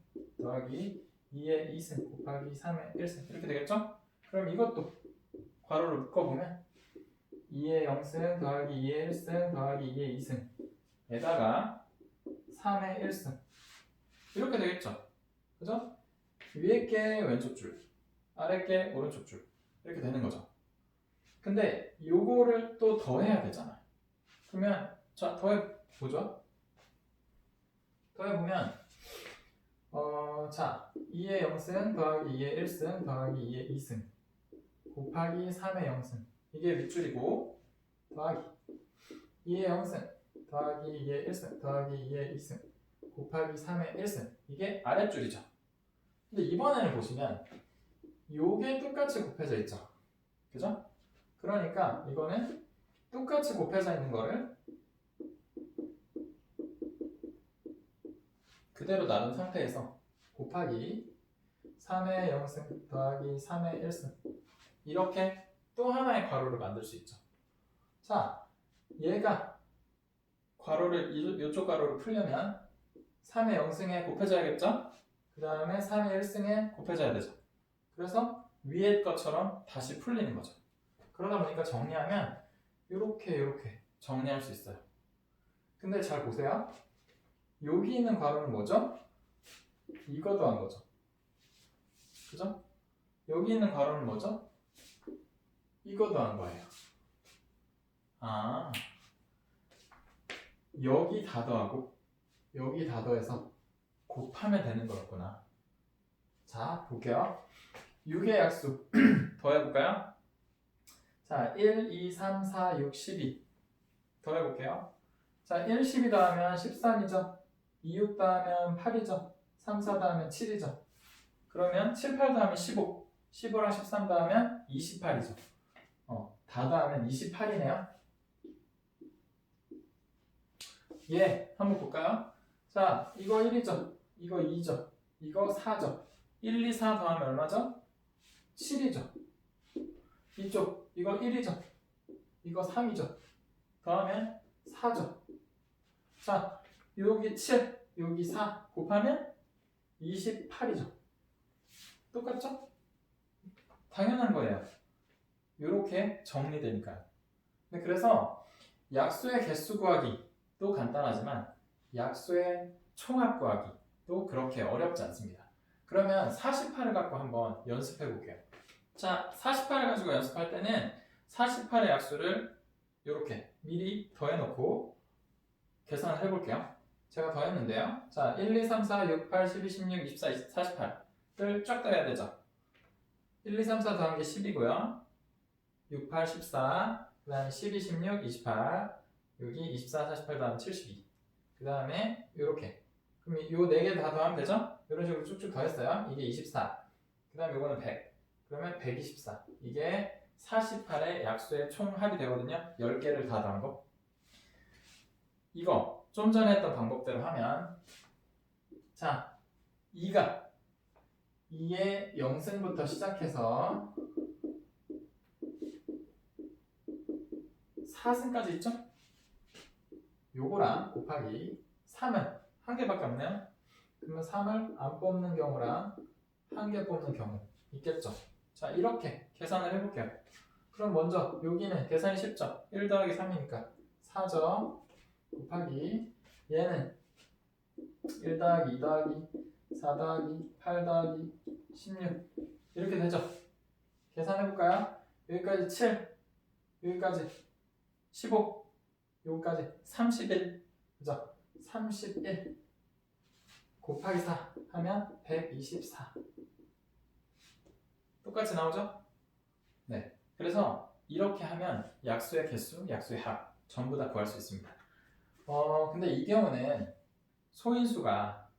더하기 2의 2승 곱하기 3의 1승 이렇게 되겠죠? 그럼 이것도 괄호를 묶어보면 2의 0승 더하기 2의 1승 더하기 2의 2승 에다가 3의 1승 이렇게 되겠죠? 그죠? 위에 게 왼쪽 줄, 아래 게 오른쪽 줄 이렇게 되는 거죠. 근데 요거를 또 더해야 되잖아. 그러면 자 더해보죠. 더해보면 자 2의 0승 더하기 2의 1승 더하기 2의 2승 곱하기 3의 0승 이게 윗줄이고 더하기 2의 0승 더하기 2의 1승 더하기 2의 2승 곱하기 3의 1승 이게 아랫줄이죠. 근데 이번에는 보시면 요게 똑같이 곱해져 있죠. 그죠? 그러니까 이거는 똑같이 곱해져 있는 거를 그대로 놔둔 상태에서 곱하기 3의 0승 더하기 3의 1승 이렇게 또 하나의 괄호를 만들 수 있죠. 자, 얘가 괄호를 이쪽 괄호를 풀려면 3의 0승에 곱해져야겠죠? 그 다음에 3의 1승에 곱해져야 되죠. 그래서 위에 것처럼 다시 풀리는 거죠. 그러다 보니까 정리하면 이렇게 정리할 수 있어요. 근데 잘 보세요. 여기 있는 괄호는 뭐죠? 이거 더한 거죠. 그죠? 여기 있는 괄호는 뭐죠? 이거 더한 거예요. 아, 여기 다 더하고 여기 다 더해서 곱하면 되는 거였구나. 자, 볼게요. 6의 약수 더해볼까요? 자, 1, 2, 3, 4, 6, 12 더해볼게요. 자, 1, 12 더하면 13이죠. 2, 6 더하면 8이죠. 3, 4 더하면 7이죠. 그러면 7, 8 더하면 15 15랑 13 더하면 28이죠. 다 더하면 28이네요. 예, 한번 볼까요? 자, 이거 1이죠. 이거 2죠. 이거 4죠. 1, 2, 4 더하면 얼마죠? 7이죠. 이쪽, 이거 1이죠. 이거 3이죠. 더하면 4죠. 자, 여기 7, 여기 4 곱하면 28이죠. 똑같죠? 당연한 거예요. 이렇게 정리되니까요. 그래서 약수의 개수 구하기도 간단하지만 약수의 총합 구하기도 그렇게 어렵지 않습니다. 그러면 48을 갖고 한번 연습해 볼게요. 자, 48을 가지고 연습할 때는 48의 약수를 이렇게 미리 더해놓고 계산을 해볼게요. 제가 더했는데요. 자, 1, 2, 3, 4, 6, 8, 12, 16, 24, 48을 쫙 더해야 되죠. 1, 2, 3, 4 더한 게 10이고요. 6, 8, 14, 그 다음에 12, 16, 28, 여기 24, 48 더하면 72. 그 다음에 이렇게. 그럼 요 4개 다 더하면 되죠? 이런 식으로 쭉쭉 더했어요. 이게 24. 그 다음에 이거는 100. 그러면 124. 이게 48의 약수의 총합이 되거든요. 10개를 다 더한 거. 이거 좀 전에 했던 방법대로 하면 자, 2가 2의 0승부터 시작해서 4승까지 있죠? 요거랑 곱하기 3은 한 개밖에 없네요. 그러면 3을 안 뽑는 경우랑 한 개 뽑는 경우 있겠죠? 자, 이렇게 계산을 해볼게요. 그럼 먼저 여기는 계산이 쉽죠? 1 더하기 3이니까 4죠? 곱하기 얘는 1 더하기 2 더하기 4 더하기 8 더하기 16 이렇게 되죠? 계산해볼까요? 여기까지 7 여기까지 15 여기까지 31 그죠? 31 곱하기 4 하면 124 똑같이 나오죠? 네. 그래서 이렇게 하면 약수의 개수, 약수의 합 전부 다 구할 수 있습니다. 근데 이 경우는 소인수가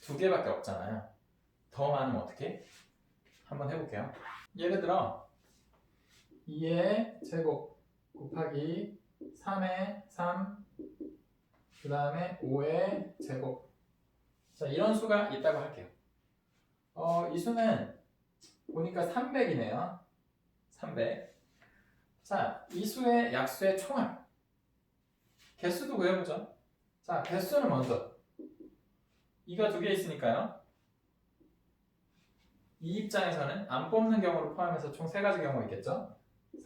2개밖에 없잖아요. 더 많으면 어떻게? 한번 해볼게요. 예를 들어 2의 제곱 곱하기 3의 3 그 다음에 5의 제곱 자 이런 수가 있다고 할게요. 이 수는 보니까 300이네요. 300. 자, 이 수의 약수의 총합 개수도 구해보죠. 자, 개수는 먼저 2가 2개 있으니까요. 이 입장에서는 안 뽑는 경우를 포함해서 총 3가지 경우 있겠죠.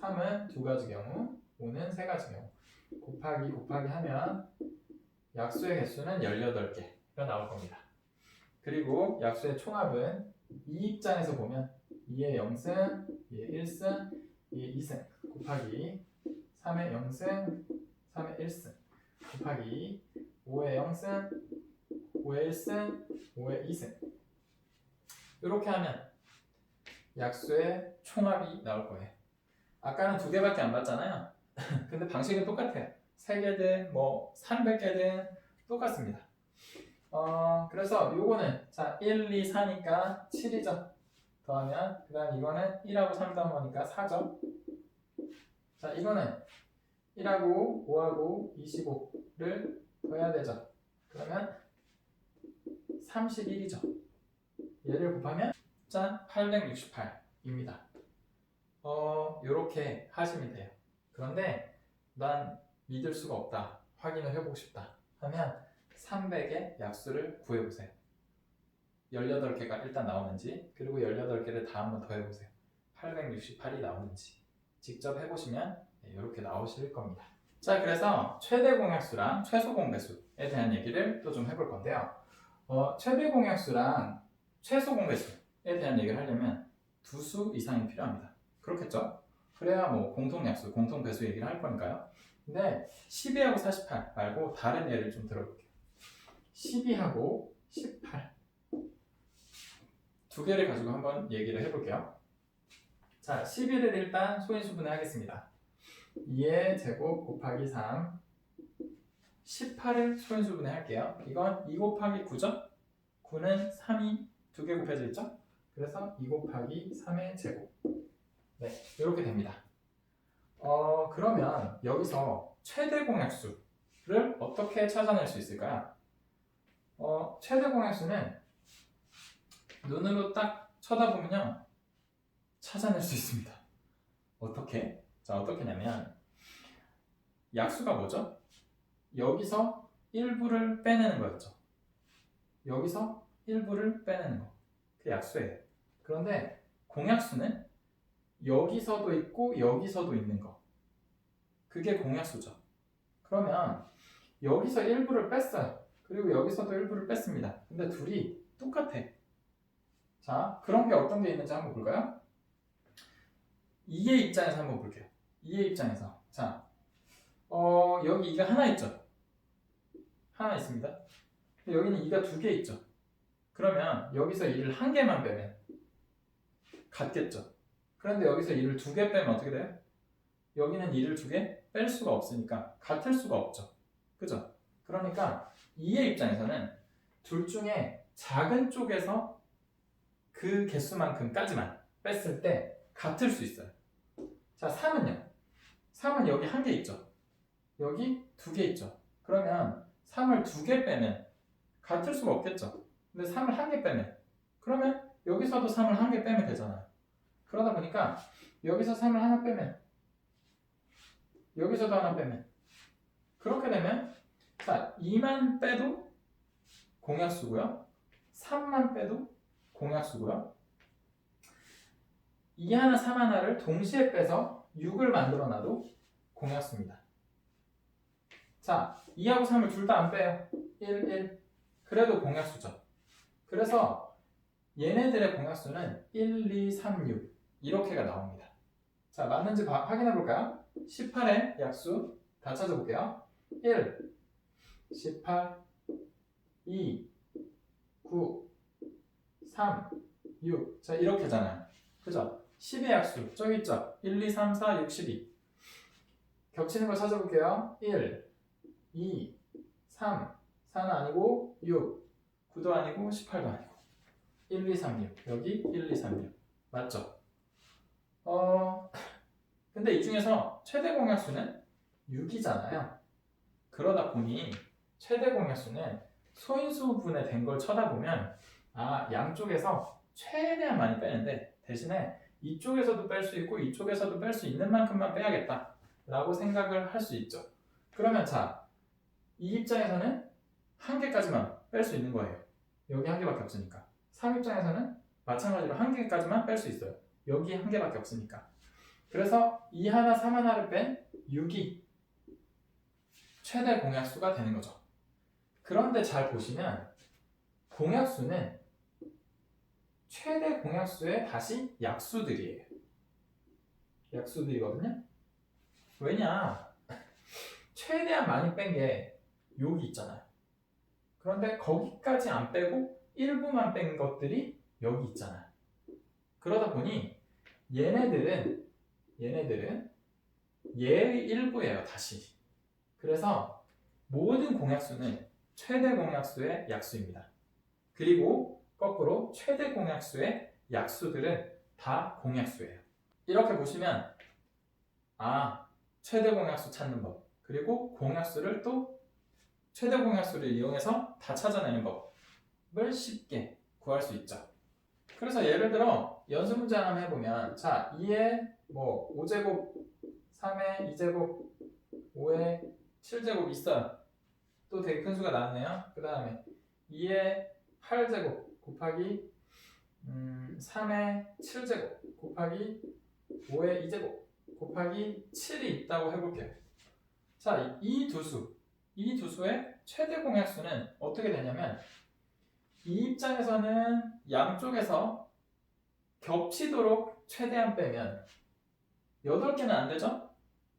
3은 2가지 경우, 5는 3가지 경우. 곱하기 하면 약수의 개수는 18개가 나올 겁니다. 그리고 약수의 총합은 이 입장에서 보면 2의 0승, 2의 1승, 2의 2승 곱하기 3의 0승, 3의 1승 곱하기 5의 0승, 5의 1승, 5의 2승 이렇게 하면 약수의 총합이 나올 거예요. 아까는 2개밖에 안 봤잖아요. 근데 방식은 똑같아요. 3개든 뭐 300개든 똑같습니다. 그래서 요거는 자 1, 2, 4니까 7이죠. 더하면 그 다음 이거는 1하고 3 더한 거니까 4죠. 자 이거는 1하고 5하고 25를 더해야 되죠. 그러면 31이죠. 얘를 곱하면 짠 868입니다. 요렇게 하시면 돼요. 그런데 난 믿을 수가 없다. 확인을 해보고 싶다. 하면 300의 약수를 구해보세요. 18개가 일단 나오는지 그리고 18개를 다 한번 더 해보세요. 868이 나오는지 직접 해보시면 이렇게 나오실 겁니다. 자 그래서 최대 공약수랑 최소 공배수에 대한 얘기를 또 좀 해볼 건데요. 최대 공약수랑 최소 공배수에 대한 얘기를 하려면 2수 이상이 필요합니다. 그렇겠죠? 그래야 뭐 공통약수, 공통배수 얘기를 할 거니까요. 근데 12하고 48 말고 다른 예를 좀 들어볼게요. 12하고 18 두 개를 가지고 한번 얘기를 해볼게요. 자, 11을 일단 소인수분해 하겠습니다. 2의 제곱 곱하기 3 18을 소인수분해 할게요. 이건 2 곱하기 9죠? 9는 3이 2개 곱해져 있죠? 그래서 2 곱하기 3의 제곱 네, 이렇게 됩니다. 그러면 여기서 최대 공약수를 어떻게 찾아낼 수 있을까요? 최대 공약수는 눈으로 딱 쳐다보면요 찾아낼 수 있습니다. 어떻게? 자 어떻게냐면 약수가 뭐죠? 여기서 일부를 빼내는 거였죠. 여기서 일부를 빼내는 거. 그게 약수예요. 그런데 공약수는 여기서도 있고 여기서도 있는 거. 그게 공약수죠. 그러면 여기서 일부를 뺐어요. 그리고 여기서도 일부를 뺐습니다. 근데 둘이 똑같아. 자, 그런 게 어떤 게 있는지 한번 볼까요? 2의 입장에서 한번 볼게요. 2의 입장에서. 자, 여기 2가 하나 있죠? 하나 있습니다. 여기는 2가 2개 있죠. 그러면 여기서 2를 1개만 빼면 같겠죠. 그런데 여기서 2를 2개 빼면 어떻게 돼요? 여기는 2를 2개 뺄 수가 없으니까 같을 수가 없죠. 그죠? 그러니까 2의 입장에서는 둘 중에 작은 쪽에서 그 개수만큼까지만 뺐을 때 같을 수 있어요. 자, 3은요. 3은 여기 1개 있죠. 여기 2개 있죠. 그러면 3을 2개 빼면 같을 수가 없겠죠. 근데 3을 1개 빼면 그러면 여기서도 3을 1개 빼면 되잖아요. 그러다 보니까 여기서 3을 하나 빼면 여기서도 하나 빼면 그렇게 되면 자 2만 빼도 공약수고요. 3만 빼도 공약수고요. 2 하나 3 하나를 동시에 빼서 6을 만들어놔도 공약수입니다. 자 2하고 3을 둘 다 안 빼요. 1, 1 그래도 공약수죠. 그래서 얘네들의 공약수는 1, 2, 3, 6 이렇게가 나옵니다. 자 맞는지 확인해 볼까요? 18의 약수 다 찾아볼게요. 1, 18, 2, 9, 3, 6 자 이렇게잖아요. 그죠? 10의 약수 저기 있죠? 1, 2, 3, 4, 6, 12 겹치는 거 찾아볼게요. 1, 2, 3, 4는 아니고 6, 9도 아니고 18도 아니고 1, 2, 3, 6 여기 1, 2, 3, 6 맞죠? 근데 이 중에서 최대 공약수는 6이잖아요. 그러다 보니 최대 공약수는 소인수분해 된 걸 쳐다보면 아 양쪽에서 최대한 많이 빼는데 대신에 이쪽에서도 뺄 수 있고 이쪽에서도 뺄 수 있는 만큼만 빼야겠다 라고 생각을 할 수 있죠. 그러면 자 이 입장에서는 한 개까지만 뺄 수 있는 거예요. 여기 한 개밖에 없으니까. 3 입장에서는 마찬가지로 한 개까지만 뺄 수 있어요. 여기 한 개밖에 없으니까. 그래서 2 하나 3 하나를 뺀 6이 최대 공약수가 되는 거죠. 그런데 잘 보시면 공약수는 최대 공약수의 다시 약수들이에요. 약수들이거든요. 왜냐? 최대한 많이 뺀 게 여기 있잖아요. 그런데 거기까지 안 빼고 일부만 뺀 것들이 여기 있잖아요. 그러다 보니 얘네들은 얘의 일부예요. 다시. 그래서 모든 공약수는 최대 공약수의 약수입니다. 그리고 거꾸로 최대 공약수의 약수들은 다 공약수예요. 이렇게 보시면 아 최대 공약수 찾는 법 그리고 공약수를 또 최대 공약수를 이용해서 다 찾아내는 법을 쉽게 구할 수 있죠. 그래서 예를 들어 연습 문제 하나 해보면 자 2에 뭐 5제곱 3에 2제곱 5에 7제곱 있어요. 또 되게 큰 수가 나왔네요. 그 다음에 2에 8제곱 곱하기 3에 7제곱 곱하기 5에 2제곱 곱하기 7이 있다고 해볼게요. 자, 이 두 수의 최대 공약수는 어떻게 되냐면 이 입장에서는 양쪽에서 겹치도록 최대한 빼면 8개는 안 되죠?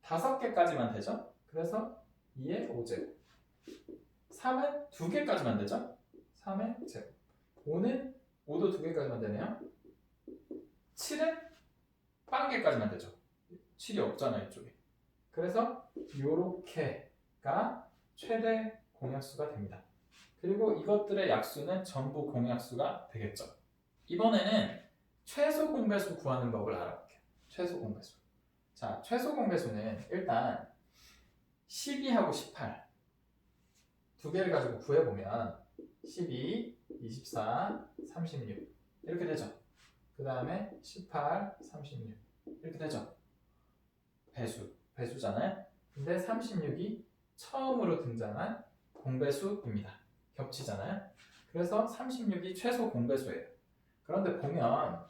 5개까지만 되죠? 그래서 2의 5제곱 3은 2개까지만 되죠? 3의 제곱 5는 5도 2개까지만 되네요. 7은 1개까지만 되죠. 7이 없잖아요 이쪽에. 그래서 요렇게가 최대 공약수가 됩니다. 그리고 이것들의 약수는 전부 공약수가 되겠죠. 이번에는 최소 공배수 구하는 법을 알아볼게요. 최소 공배수. 자, 최소 공배수는 일단 12하고 18 두 개를 가지고 구해보면 12, 24, 36 이렇게 되죠. 그 다음에 18, 36 이렇게 되죠. 배수잖아요. 근데 36이 처음으로 등장한 공배수입니다. 겹치잖아요. 그래서 36이 최소 공배수예요. 그런데 보면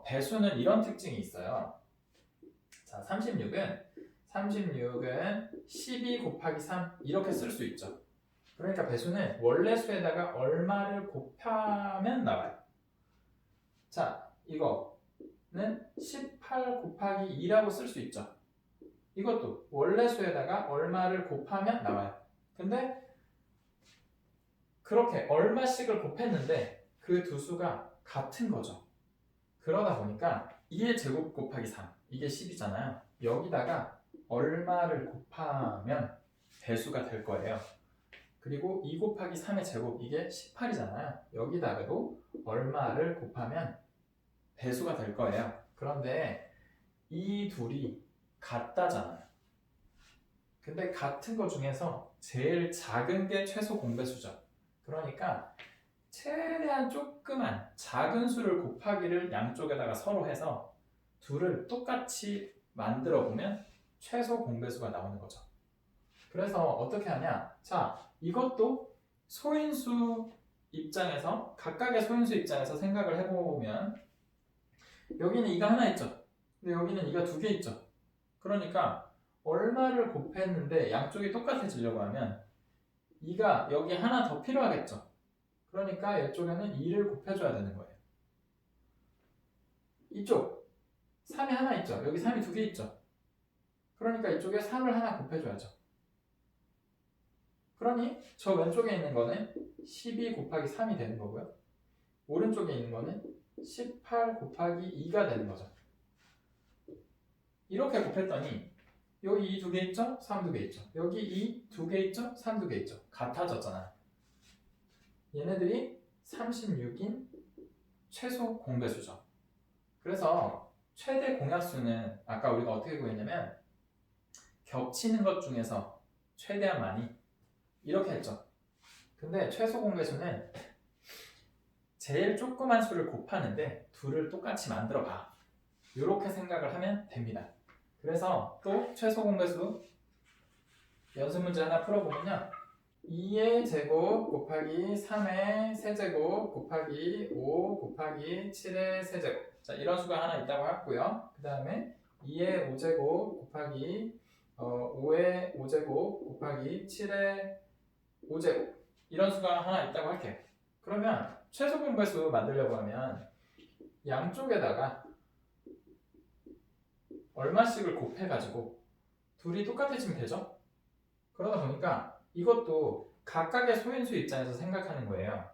배수는 이런 특징이 있어요. 자, 36은 12 곱하기 3 이렇게 쓸 수 있죠. 그러니까 배수는 원래 수에다가 얼마를 곱하면 나와요. 자, 이거는 18 곱하기 2라고 쓸 수 있죠. 이것도 원래 수에다가 얼마를 곱하면 나와요. 근데 그렇게 얼마씩을 곱했는데 그 두 수가 같은 거죠. 그러다 보니까 2의 제곱 곱하기 3 이게 10이잖아요. 여기다가 얼마를 곱하면 배수가 될 거예요. 그리고 2 곱하기 3의 제곱 이게 18이잖아요. 여기다가도 얼마를 곱하면 배수가 될 거예요. 그런데 이 둘이 같다잖아요. 근데 같은 거 중에서 제일 작은 게 최소 공배수죠. 그러니까 최대한 조그만 작은 수를 곱하기를 양쪽에다가 서로 해서 둘을 똑같이 만들어 보면 최소 공배수가 나오는 거죠. 그래서 어떻게 하냐? 자, 이것도 소인수 입장에서 각각의 소인수 입장에서 생각을 해보면 여기는 이가 하나 있죠. 근데 여기는 이가 두 개 있죠. 그러니까 얼마를 곱했는데 양쪽이 똑같아지려고 하면 이가 여기 하나 더 필요하겠죠. 그러니까 이쪽에는 2를 곱해줘야 되는 거예요. 이쪽 3이 하나 있죠. 여기 3이 두 개 있죠. 그러니까 이쪽에 3을 하나 곱해줘야죠. 그러니 저 왼쪽에 있는 거는 12 곱하기 3이 되는 거고요. 오른쪽에 있는 거는 18 곱하기 2가 되는 거죠. 이렇게 곱했더니 여기 2 두 개 있죠? 3 두 개 있죠. 여기 2 두 개 있죠? 3 두 개 있죠. 같아졌잖아요. 얘네들이 36인 최소 공배수죠. 그래서 최대 공약수는 아까 우리가 어떻게 구했냐면 겹치는 것 중에서 최대한 많이 이렇게 했죠. 근데 최소 공배수는 제일 조그만 수를 곱하는데 둘을 똑같이 만들어 봐. 이렇게 생각을 하면 됩니다. 그래서 또 최소 공배수 연습 문제 하나 풀어보면요. 2의 제곱 곱하기 3의 세제곱 곱하기 5 곱하기 7의 세제곱. 자, 이런 수가 하나 있다고 했고요. 그 다음에 2의 5제곱 곱하기 5의 5제곱 곱하기 7의 5제곱. 이런 수가 하나 있다고 할게요. 그러면 최소 공배수 만들려고 하면 양쪽에다가 얼마씩을 곱해가지고 둘이 똑같아지면 되죠? 그러다 보니까 이것도 각각의 소인수 입장에서 생각하는 거예요.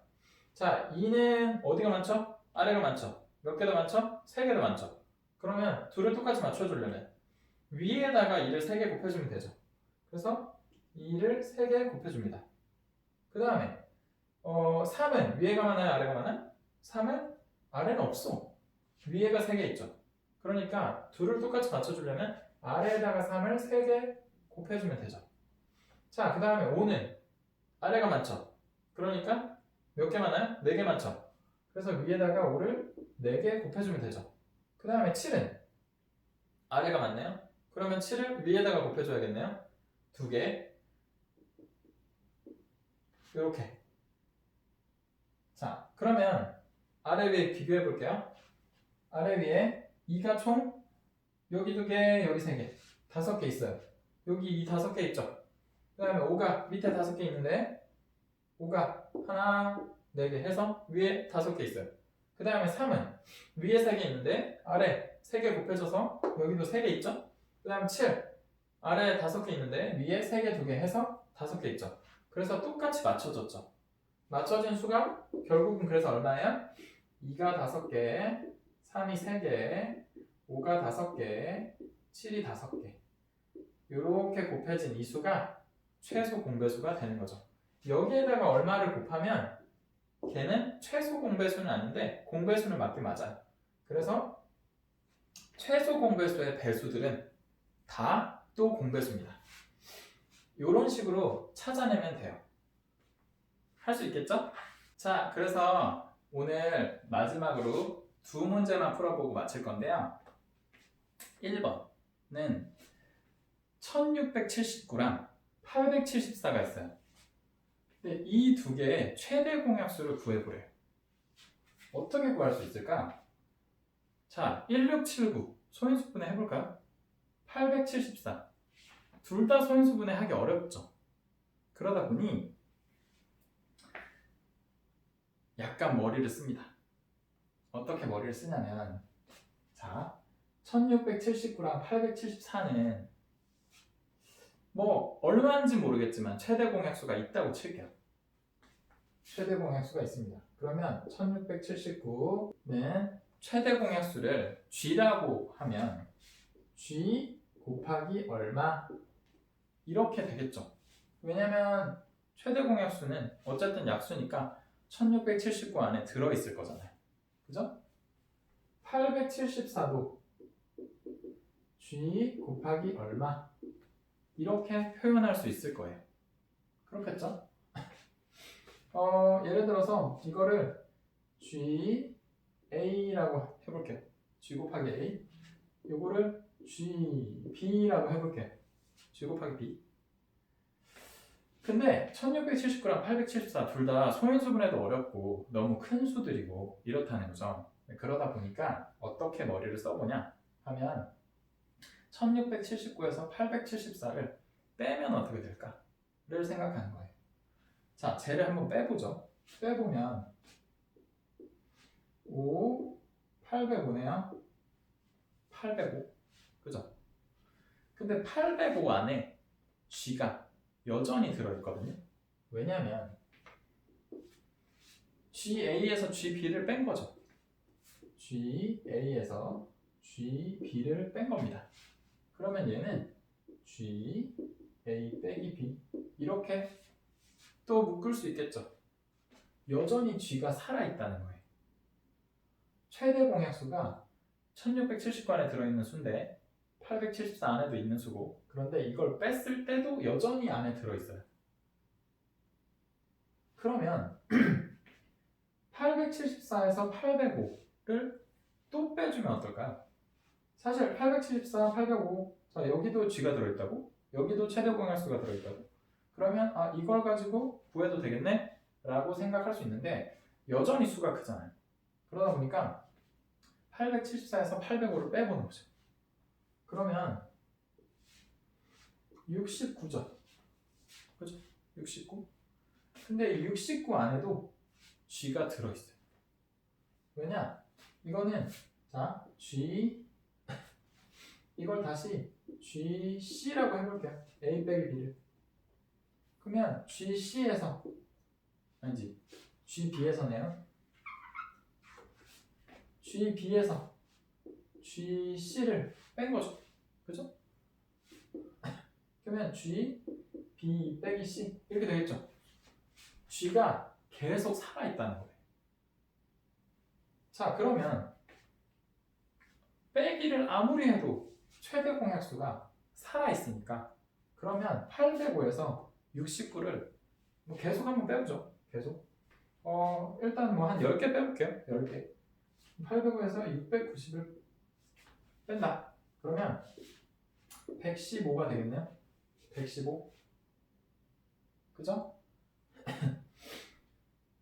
자, 2는 어디가 많죠? 아래가 많죠? 몇 개 더 많죠? 3개 더 많죠? 그러면 둘을 똑같이 맞춰주려면 위에다가 2를 3개 곱해주면 되죠. 그래서 2를 3개 곱해줍니다. 그 다음에 3은 위에가 많아요? 아래가 많아요? 3은 아래는 없어. 위에가 3개 있죠. 그러니까 둘을 똑같이 맞춰주려면 아래에다가 3을 3개 곱해주면 되죠. 자, 그 다음에 5는 아래가 많죠. 그러니까 몇 개 많아요? 4개 많죠. 그래서 위에다가 5를 4개 곱해주면 되죠. 그 다음에 7은 아래가 많네요. 그러면 7을 위에다가 곱해줘야겠네요. 2개. 이렇게. 자, 그러면 아래 위에 비교해 볼게요. 아래 위에 2가 총 여기 2개, 여기 3개, 5개 있어요. 여기 이 5개 있죠. 그 다음에 5가 밑에 5개 있는데 5가 하나, 4개 해서 위에 5개 있어요. 그 다음에 3은 위에 3개 있는데 아래 3개 곱해져서 여기도 3개 있죠. 그 다음 7 아래 5개 있는데 위에 3개, 2개 해서 5개 있죠. 그래서 똑같이 맞춰졌죠. 맞춰진 수가 결국은 그래서 얼마예요? 2가 5개, 3이 3개, 5가 5개, 7이 5개. 이렇게 곱해진 이 수가 최소 공배수가 되는 거죠. 여기에다가 얼마를 곱하면 걔는 최소 공배수는 아닌데 공배수는 맞긴 맞아요. 그래서 최소 공배수의 배수들은 다 또 공배수입니다. 이런 식으로 찾아내면 돼요. 할 수 있겠죠? 자, 그래서 오늘 마지막으로 두 문제만 풀어보고 마칠 건데요. 1번은 1679랑 874가 있어요. 근데 이 두 개의 최대 공약수를 구해보래요. 어떻게 구할 수 있을까? 자, 1679 소인수분해 해볼까요? 874 둘 다 소인수분해 하기 어렵죠. 그러다 보니 약간 머리를 씁니다. 어떻게 머리를 쓰냐면 자, 1679랑 874는 뭐 얼마인지 모르겠지만 최대 공약수가 있다고 칠게요. 최대 공약수가 있습니다. 그러면 1679는 최대 공약수를 G라고 하면 G 곱하기 얼마 이렇게 되겠죠. 왜냐면 최대 공약수는 어쨌든 약수니까 1679 안에 들어있을 거잖아요. 그죠? 874도 G 곱하기 얼마 이렇게 표현할 수 있을 거예요. 그렇겠죠? 예를 들어서 이거를 GA라고 해볼게요. G 곱하기 A 요거를 GB라고 해볼게요. G 곱하기 B 근데 1679랑 874 둘 다 소인수분해도 어렵고 너무 큰 수들이고 이렇다는 거죠. 그러다 보니까 어떻게 머리를 써보냐 하면 1679에서 874를 빼면 어떻게 될까를 생각하는 거예요. 자, 쟤를 한번 빼보죠. 빼보면 5, 805네요. 805. 그죠? 근데 805 안에 G가 여전히 들어있거든요. 왜냐면 GA에서 GB를 뺀 거죠. GA에서 GB를 뺀 겁니다. 그러면 얘는 GA 빼기 B 이렇게 또 묶을 수 있겠죠. 여전히 G가 살아있다는 거예요. 최대 공약수가 1679 안에 들어있는 수인데 874 안에도 있는 수고 그런데 이걸 뺐을 때도 여전히 안에 들어있어요. 그러면 874에서 805를 또 빼주면 어떨까요? 사실 874, 805 자, 여기도 G가 들어있다고 여기도 최대 공약수가 들어있다고 그러면 이걸 가지고 구해도 되겠네? 라고 생각할 수 있는데 여전히 수가 크잖아요. 그러다 보니까 874에서 805를 빼보는 거죠. 그러면 69죠. 그죠? 69. 근데 69 안에도 G가 들어있어요. 왜냐? 이거는 자 G 이걸 다시 GC라고 해볼게요. A 빼기 B를. 그러면 GC에서 아니지 GB에서네요. GB에서 GC를 뺀 거죠. 그죠? 그러면 G, B 빼기 C 이렇게 되겠죠. G가 계속 살아있다는 거예요. 자, 그러면 빼기를 아무리 해도 최대 공약수가 살아있으니까 그러면 805에서 69를 계속 한번 빼보죠. 계속. 일단 한 10개 빼볼게요. 10개. 805에서 690을 뺀다. 그러면 115가 되겠네요. 115. 그죠?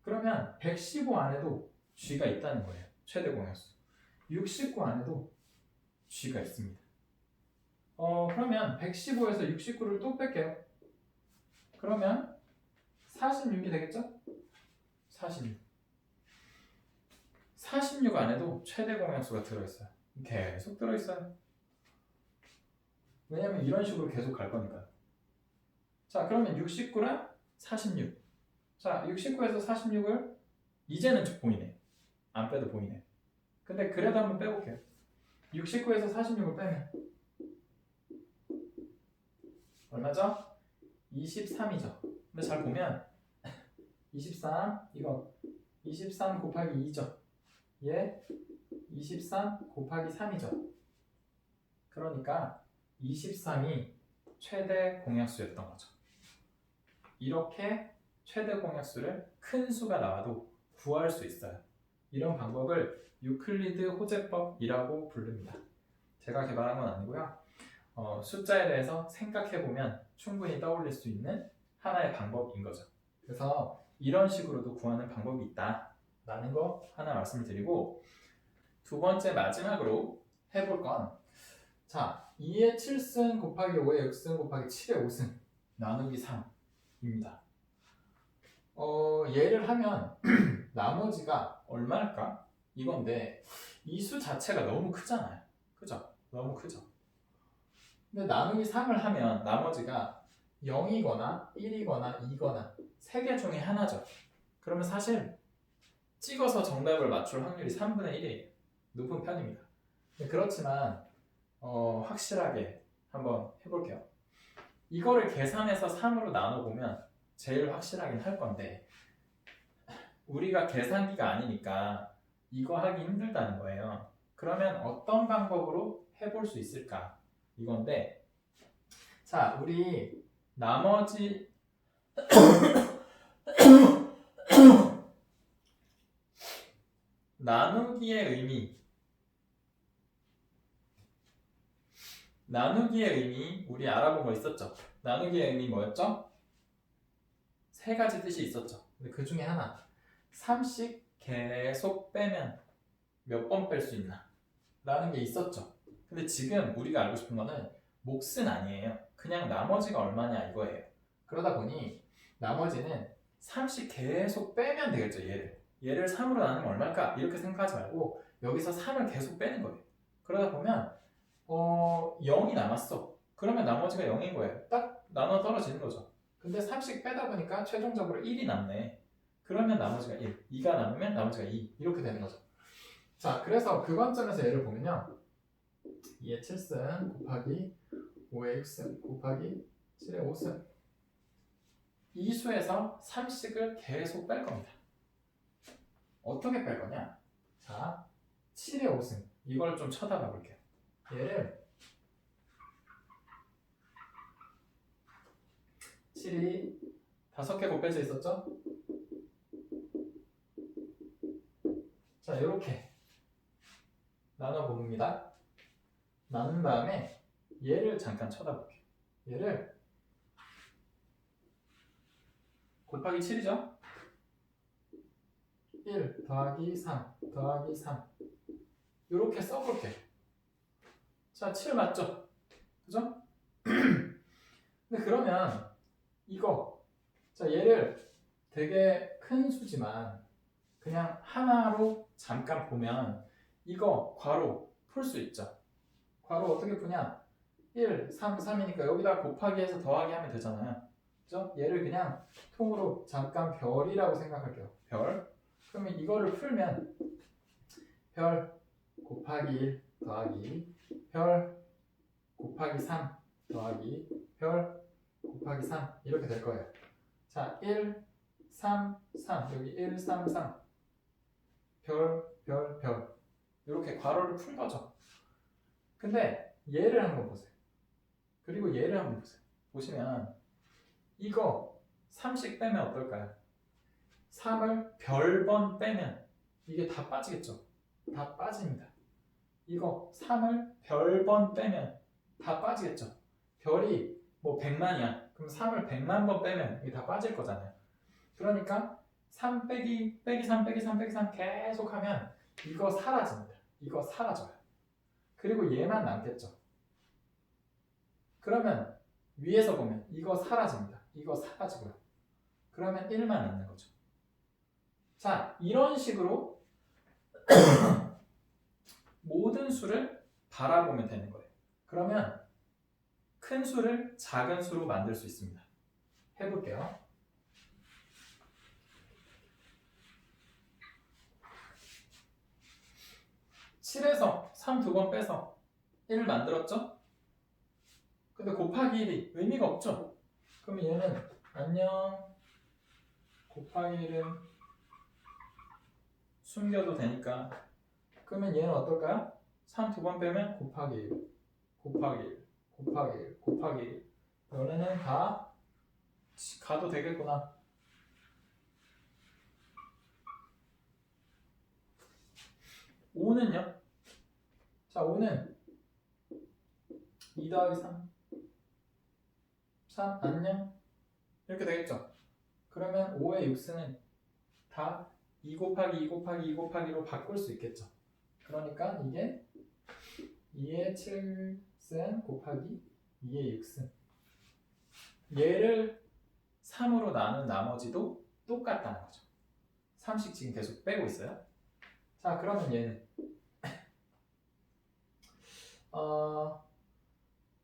그러면 115 안에도 G가 있다는 거예요. 최대 공약수. 69 안에도 G가 있습니다. 그러면 115에서 69를 또 뺄게요. 그러면 46이 되겠죠? 46. 46 안에도 최대 공약수가 들어있어요. 계속 들어있어요. 왜냐면 이런 식으로 계속 갈 거니까. 자, 그러면 69랑 46. 자, 69에서 46을 이제는 보이네. 안 빼도 보이네. 근데 그래도 한번 빼볼게요. 69에서 46을 빼면 얼마죠? 23이죠. 근데 잘 보면 23 이거 23 곱하기 2죠. 얘 23 곱하기 3이죠. 그러니까 23이 최대 공약수였던 거죠. 이렇게 최대 공약수를 큰 수가 나와도 구할 수 있어요. 이런 방법을 유클리드 호재법이라고 부릅니다. 제가 개발한 건 아니고요. 숫자에 대해서 생각해보면 충분히 떠올릴 수 있는 하나의 방법인 거죠. 그래서 이런 식으로도 구하는 방법이 있다라는 거 하나 말씀드리고 두 번째 마지막으로 해볼 건 자, 2의 7승 곱하기 5의 6승 곱하기 7의 5승 나누기 3입니다. 얘를 하면 나머지가 얼마일까? 이건데 이 수 자체가 너무 크잖아요. 그죠? 너무 크죠? 근데 나누기 3을 하면 나머지가 0이거나 1이거나 2거나 3개 중에 하나죠. 그러면 사실 찍어서 정답을 맞출 확률이 3분의 1이에요. 높은 편입니다. 그렇지만 확실하게 한번 해볼게요. 이거를 계산해서 3으로 나눠보면 제일 확실하긴 할 건데 우리가 계산기가 아니니까 이거 하기 힘들다는 거예요. 그러면 어떤 방법으로 해볼 수 있을까? 이건데 자, 우리 나머지 나누기의 의미 우리 알아본 거 있었죠? 나누기의 의미 뭐였죠? 세 가지 뜻이 있었죠. 근데 그 중에 하나 3씩 계속 빼면 몇 번 뺄 수 있나? 라는 게 있었죠. 근데 지금 우리가 알고 싶은 거는 몫은 아니에요. 그냥 나머지가 얼마냐 이거예요. 그러다 보니 나머지는 3씩 계속 빼면 되겠죠. 얘를 3으로 나누면 얼마일까? 이렇게 생각하지 말고 여기서 3을 계속 빼는 거예요. 그러다 보면 0이 남았어. 그러면 나머지가 0인 거예요. 딱 나눠 떨어지는 거죠. 근데 3씩 빼다 보니까 최종적으로 1이 남네. 그러면 나머지가 1, 2가 남으면 나머지가 2 이렇게 되는 거죠. 자, 그래서 그 관점에서 얘를 보면요. 2의 7승 곱하기 5의 6승 곱하기 7의 5승 이 수에서 3씩을 계속 뺄 겁니다. 어떻게 뺄 거냐? 자, 7의 5승 이걸 좀 쳐다봐 볼게요. 얘를 7이 5개 곱해져 있었죠? 자, 이렇게 나눠봅니다. 나눈 다음에 얘를 잠깐 쳐다볼게요. 얘를 곱하기 7이죠? 1 더하기 3 더하기 3 이렇게 써볼게요. 자, 7 맞죠? 그죠? 근데 그러면 이거 자, 얘를 되게 큰 수지만 그냥 하나로 잠깐 보면 이거 괄호 풀 수 있죠. 괄호 어떻게 푸냐? 1, 3, 3이니까 여기다 곱하기 해서 더하기 하면 되잖아요. 그죠? 얘를 그냥 통으로 잠깐 별이라고 생각할게요. 별. 그러면 이거를 풀면 별 곱하기 1 더하기 별 곱하기 3 더하기 별 곱하기 3 이렇게 될 거예요. 자, 1, 3, 3 여기 1, 3, 3 별, 별, 별 이렇게 괄호를 푼 거죠. 근데 얘를 한번 보세요. 그리고 얘를 한번 보세요. 보시면 이거 3씩 빼면 어떨까요? 3을 별번 빼면 이게 다 빠지겠죠? 다 빠집니다. 이거 3을 별번 빼면 다 빠지겠죠? 별이 뭐 100만이야. 그럼 3을 100만 번 빼면 이게 다 빠질 거잖아요. 그러니까 3 빼기 3 빼기 3 빼기 3 계속 하면 이거 사라집니다. 이거 사라져요. 그리고 얘만 남겠죠. 그러면 위에서 보면 이거 사라집니다. 이거 사라지고요. 그러면 1만 남는 거죠. 자, 이런 식으로 모든 수를 바라보면 되는 거예요. 그러면 큰 수를 작은 수로 만들 수 있습니다. 해볼게요. 7에서 3 두 번 빼서 1을 만들었죠? 근데 곱하기 1이 의미가 없죠? 그러면 얘는 안녕 곱하기 1은 숨겨도 되니까 그러면 얘는 어떨까요? 3 두 번 빼면 곱하기 1 곱하기 1 곱하기 1 곱하기 1 너네는 다 가도 되겠구나. (5는요) 자, 5는 2 더하기 3 3 안녕 이렇게 되겠죠. 그러면 5의 6승은 다 2 곱하기 2 곱하기 2 곱하기로 바꿀 수 있겠죠. 그러니까 이게 2의 7승 곱하기 2의 6승 얘를 3으로 나눈 나머지도 똑같다는 거죠. 3씩 지금 계속 빼고 있어요. 자, 그러면 얘는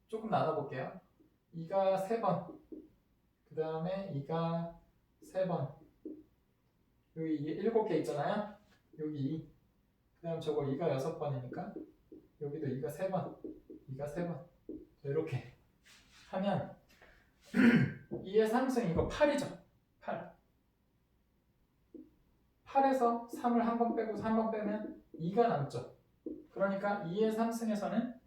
조금 나눠볼게요. 2가 3번 그 다음에 2가 3번 여기 이게 7개 있잖아요. 여기 2. 그 다음 저거 2가 6번이니까 여기도 2가 3번, 2가 3번. 이렇게 하면 2의 3승 이거 8이죠. 8. 8에서 3을 한 번 빼고 3번 빼면 2가 남죠. 그러니까 2의 3승에서는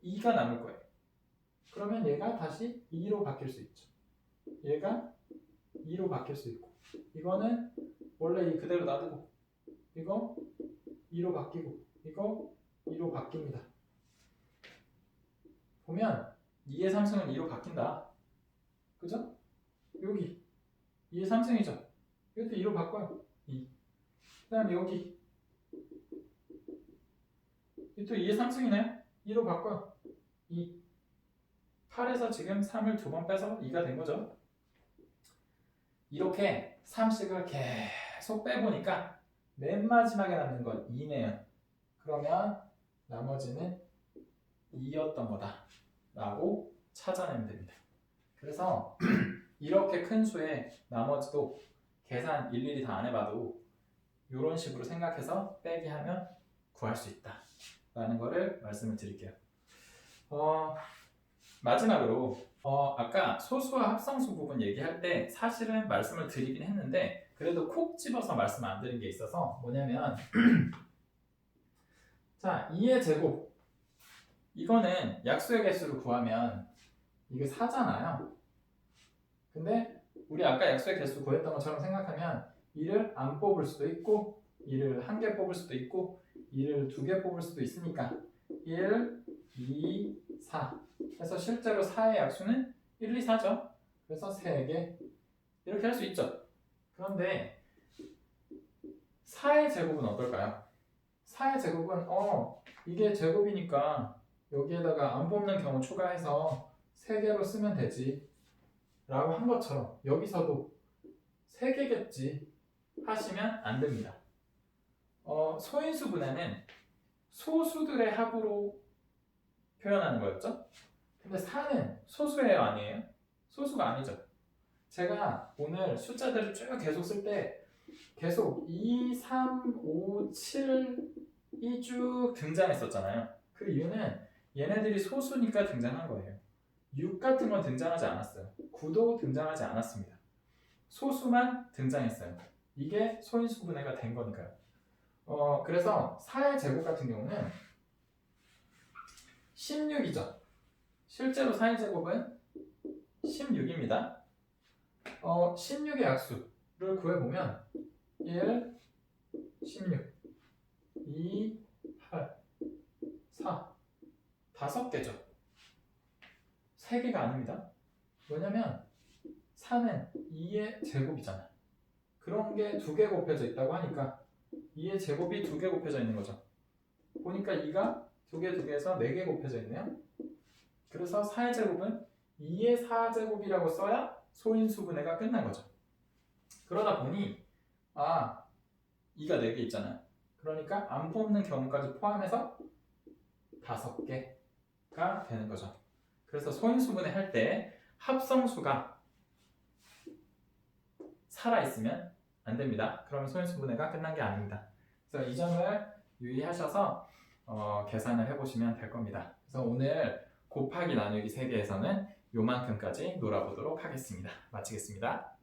2가 남을 거예요. 그러면 얘가 다시 2로 바뀔 수 있죠. 얘가 2로 바뀔 수 있고, 이거는 원래 이 그대로 놔두고, 이거 2로 바뀌고, 이거 2로 바뀝니다. 보면 2의 3승은 2로 바뀐다. 그죠? 여기 2의 3승이죠. 이것도 2로 바꿔요. 2. 그 다음에 여기 또 2의 3승이네요. 2로 바꿔요. 2. 8에서 지금 3을 2번 빼서 2가 된 거죠. 이렇게 3씩을 계속 빼보니까 맨 마지막에 남는 건 2네요. 그러면 나머지는 2였던 거다 라고 찾아내면 됩니다. 그래서 이렇게 큰 수의 나머지도 계산 일일이 다 안 해봐도 이런 식으로 생각해서 빼기 하면 구할 수 있다 라는 거를 말씀을 드릴게요. 마지막으로 아까 소수와 합성수 부분 얘기할 때 사실은 말씀을 드리긴 했는데 그래도 콕 집어서 말씀 안 드린 게 있어서 뭐냐면 자 2의 제곱 이거는 약수의 개수를 구하면 이게 4잖아요. 근데 우리 아까 약수의 개수 구했던 것처럼 생각하면 2를 안 뽑을 수도 있고 2를 1개 뽑을 수도 있고 2를 2개 뽑을 수도 있으니까 1, 2, 4 해서 실제로 4의 약수는 1, 2, 4죠. 그래서 3개 이렇게 할 수 있죠. 그런데 4의 제곱은 어떨까요? 4의 제곱은 이게 제곱이니까 여기에다가 안 뽑는 경우 추가해서 3개로 쓰면 되지 라고 한 것처럼 여기서도 3개겠지 하시면 안 됩니다. 소인수 분해는 소수들의 합으로 표현하는 거였죠? 근데 4는 소수예요, 아니에요? 소수가 아니죠. 제가 오늘 숫자들을 쭉 계속 쓸 때 계속 2, 3, 5, 7이 쭉 등장했었잖아요. 그 이유는 얘네들이 소수니까 등장한 거예요. 6 같은 건 등장하지 않았어요. 9도 등장하지 않았습니다. 소수만 등장했어요. 이게 소인수 분해가 된 거니까요. 그래서 4의 제곱 같은 경우는 16이죠. 실제로 4의 제곱은 16입니다. 16의 약수를 구해보면 1, 16, 2, 8, 4 5개죠. 3개가 아닙니다. 왜냐면 4는 2의 제곱이잖아요. 그런 게 2개 곱해져 있다고 하니까 2의 제곱이 2개 곱해져 있는 거죠. 보니까 2가 2개, 2개에서 4개 곱해져 있네요. 그래서 4의 제곱은 2의 4제곱이라고 써야 소인수 분해가 끝난 거죠. 그러다 보니 2가 4개 있잖아요. 그러니까 안 뽑는 경우까지 포함해서 5개가 되는 거죠. 그래서 소인수 분해할 때 합성수가 살아있으면 안 됩니다. 그러면 소인수 분해가 끝난 게 아닙니다. 그래서 이 점을 유의하셔서 계산을 해보시면 될 겁니다. 그래서 오늘 곱하기 나누기 3개에서는 요만큼까지 놀아보도록 하겠습니다. 마치겠습니다.